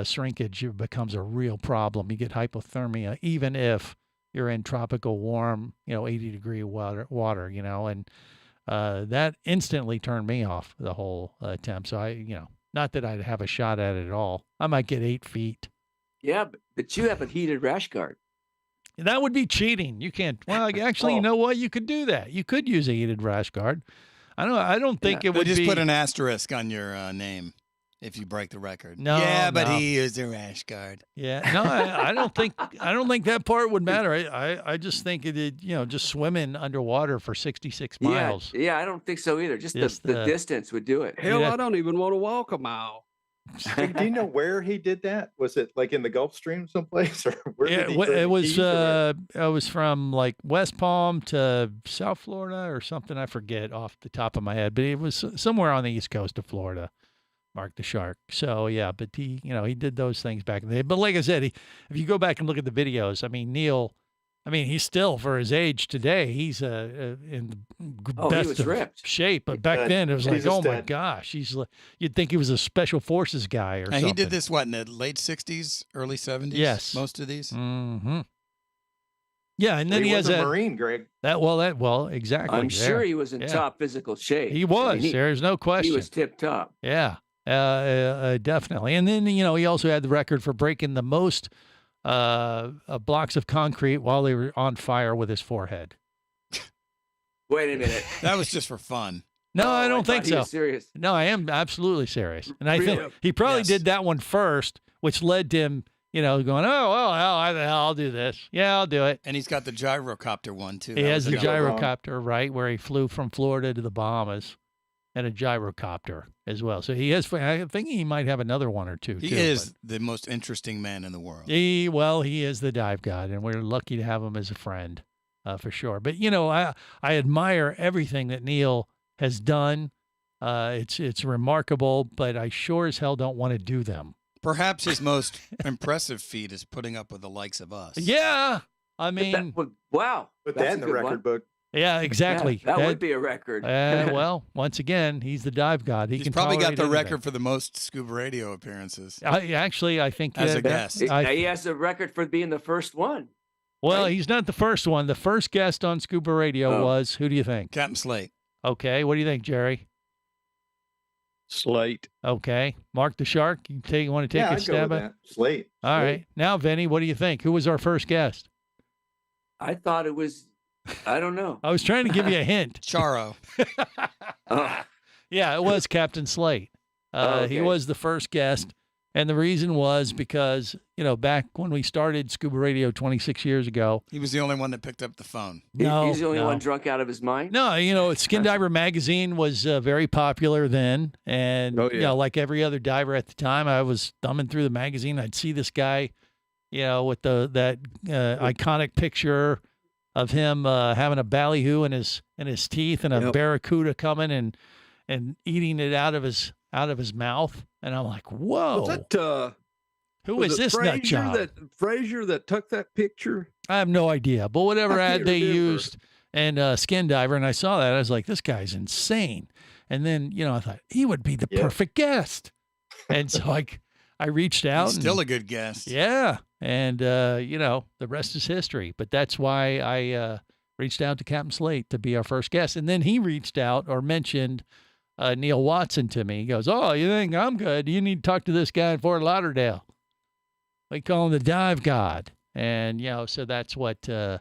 shrinkage becomes a real problem. You get hypothermia, even if you're in tropical warm, 80-degree water, and that instantly turned me off the whole attempt. So not that I'd have a shot at it at all. I might get 8 feet. Yeah, but you have a heated rash guard. That would be cheating. You can't. Well, actually, you know what? You could do that. You could use a heated rash guard. I don't think it would just be. Put an asterisk on your name if you break the record. No. Yeah, but he used a rash guard. Yeah. No, I don't think that part would matter. I just think it, just swimming underwater for 66 miles. Yeah, I don't think so either. Just the distance would do it. Hell, I don't even want to walk a mile. Hey, do you know where he did that? Was it like in the Gulf Stream someplace, or where Yeah, did he go? it was from like West Palm to South Florida or something. I forget off the top of my head, but it was somewhere on the east coast of Florida. Mark the Shark. So yeah, but he did those things back in the day. But like I said, if you go back and look at the videos, I mean, Neil, he's still, for his age today, he's in the best of ripped. shape. But back then, it was like, oh my gosh, you'd think he was a special forces guy or something. He did this in the late '60s, early '70s. Yes, most of these. Mm-hmm. Yeah, and then he has was a that Marine, Greg. Well, exactly. I'm sure he was in top physical shape. He was. There's no question. He was tip top. Yeah. Definitely. And then, he also had the record for breaking the most blocks of concrete while they were on fire with his forehead. Wait a minute. That was just for fun. No, I don't think so. He was serious. No, I am absolutely serious. And I Really? think he probably did that one first, which led to him, going, oh, well, I'll do this. Yeah, I'll do it. And he's got the gyrocopter one, too. He has the gyrocopter, right, where he flew from Florida to the Bahamas. And a gyrocopter as well. So he has, I think he might have another one or two. He is the most interesting man in the world. He is the dive god, and we're lucky to have him as a friend, for sure. But, I admire everything that Neil has done. It's remarkable, but I sure as hell don't want to do them. Perhaps his most impressive feat is putting up with the likes of us. Yeah. I mean. Wow. Put that in the record book. Yeah, exactly. Yeah, that would be a record. Well, once again, he's the dive god. He's probably got the anything. record for the most Scuba Radio appearances. I think as a guest. He has a record for being the first one. Well, he's not the first one. The first guest on Scuba Radio was, who do you think? Captain Slate. Okay, what do you think, Jerry? Slate. Okay, Mark the Shark. You want to take a stab at? Slate. All right. Now, Vinny, what do you think? Who was our first guest? I thought it was. I don't know. I was trying to give you a hint. Charo. Yeah, it was Captain Slate. He was the first guest. And the reason was because, back when we started Scuba Radio 26 years ago. He was the only one that picked up the phone. No, he's the only one drunk out of his mind? No, Skin Diver Magazine was very popular then. And, like every other diver at the time, I was thumbing through the magazine. I'd see this guy, with that iconic picture of him having a ballyhoo in his teeth and a barracuda coming and eating it out of his mouth, and I'm like, whoa! Was that, who is this nut job? Frazier that took that picture? I have no idea, but whatever ad they used, and Skin Diver, and I saw that, I was like, this guy's insane. And then I thought he would be the perfect guest, and so I reached out. He's still a good guest. Yeah. And, the rest is history. But that's why I reached out to Captain Slate to be our first guest. And then he reached out or mentioned Neil Watson to me. He goes, oh, you think I'm good? You need to talk to this guy in Fort Lauderdale. We call him the Dive God. And, so that's what how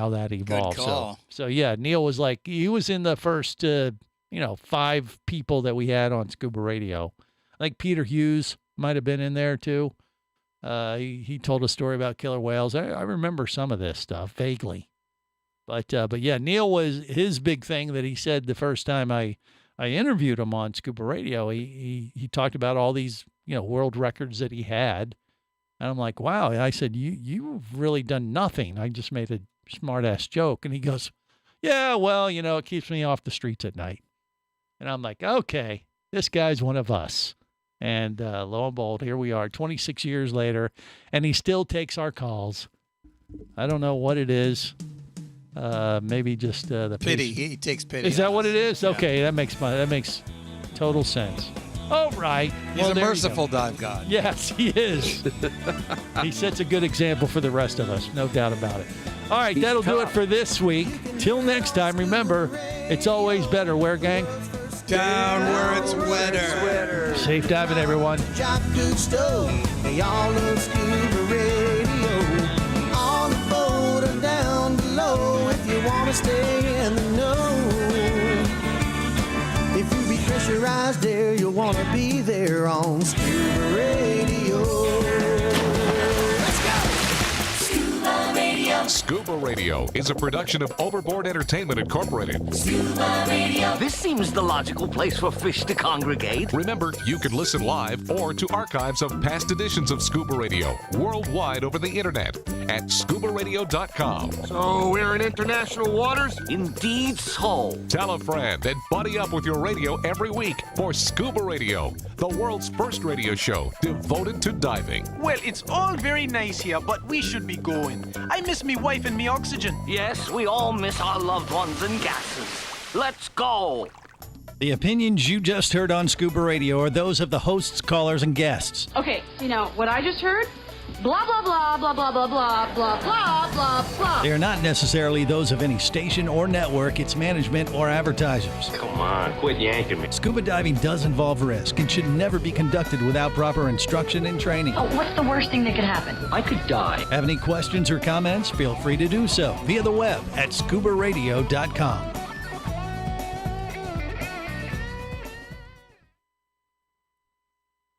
that evolved. Good call. So, yeah, Neil was he was in the first, 5 people that we had on Scuba Radio. I think Peter Hughes might have been in there, too. He told a story about killer whales. I remember some of this stuff vaguely, but yeah, Neil was his big thing that he said the first time I interviewed him on Scuba Radio. He talked about all these world records that he had, and I'm like, wow. And I said, you've really done nothing. I just made a smart ass joke, and he goes, yeah, well, it keeps me off the streets at night, and I'm like, okay, this guy's one of us. And lo and behold, here we are 26 years later, and he still takes our calls. I don't know what it is. Maybe just the pity. He takes pity. Is that what it is? Yeah. Okay, that makes total sense. All right. He's a merciful dive god. Yes, he is. He sets a good example for the rest of us, no doubt about it. All right, that'll do it for this week. Till next time, remember, it's always better where, gang? Down where it's wetter. Safe diving, everyone. Drop good stuff. They all love Scuba Radio. On the boat or down below, if you want to stay in the know. If you be pressurized there, you'll want to be there on Scuba Radio. Let's go! Scuba Radio. Scuba Radio is a production of Overboard Entertainment Incorporated. Scuba Radio. This seems the logical place for fish to congregate. Remember, you can listen live or to archives of past editions of Scuba Radio worldwide over the internet at ScubaRadio.com. So we're in international waters? Indeed so. Tell a friend and buddy up with your radio every week for Scuba Radio, the world's first radio show devoted to diving. Well, it's all very nice here, but we should be going. I miss me wife and me oxygen. Yes, we all miss our loved ones and gases. Let's go. The opinions you just heard on Scuba Radio are those of the hosts, callers, and guests. Okay, so what I just heard? Blah, blah, blah, blah, blah, blah, blah, blah, blah, blah, blah. They are not necessarily those of any station or network, its management, or advertisers. Come on, quit yanking me. Scuba diving does involve risk and should never be conducted without proper instruction and training. Oh, what's the worst thing that could happen? I could die. Have any questions or comments? Feel free to do so via the web at ScubaRadio.com.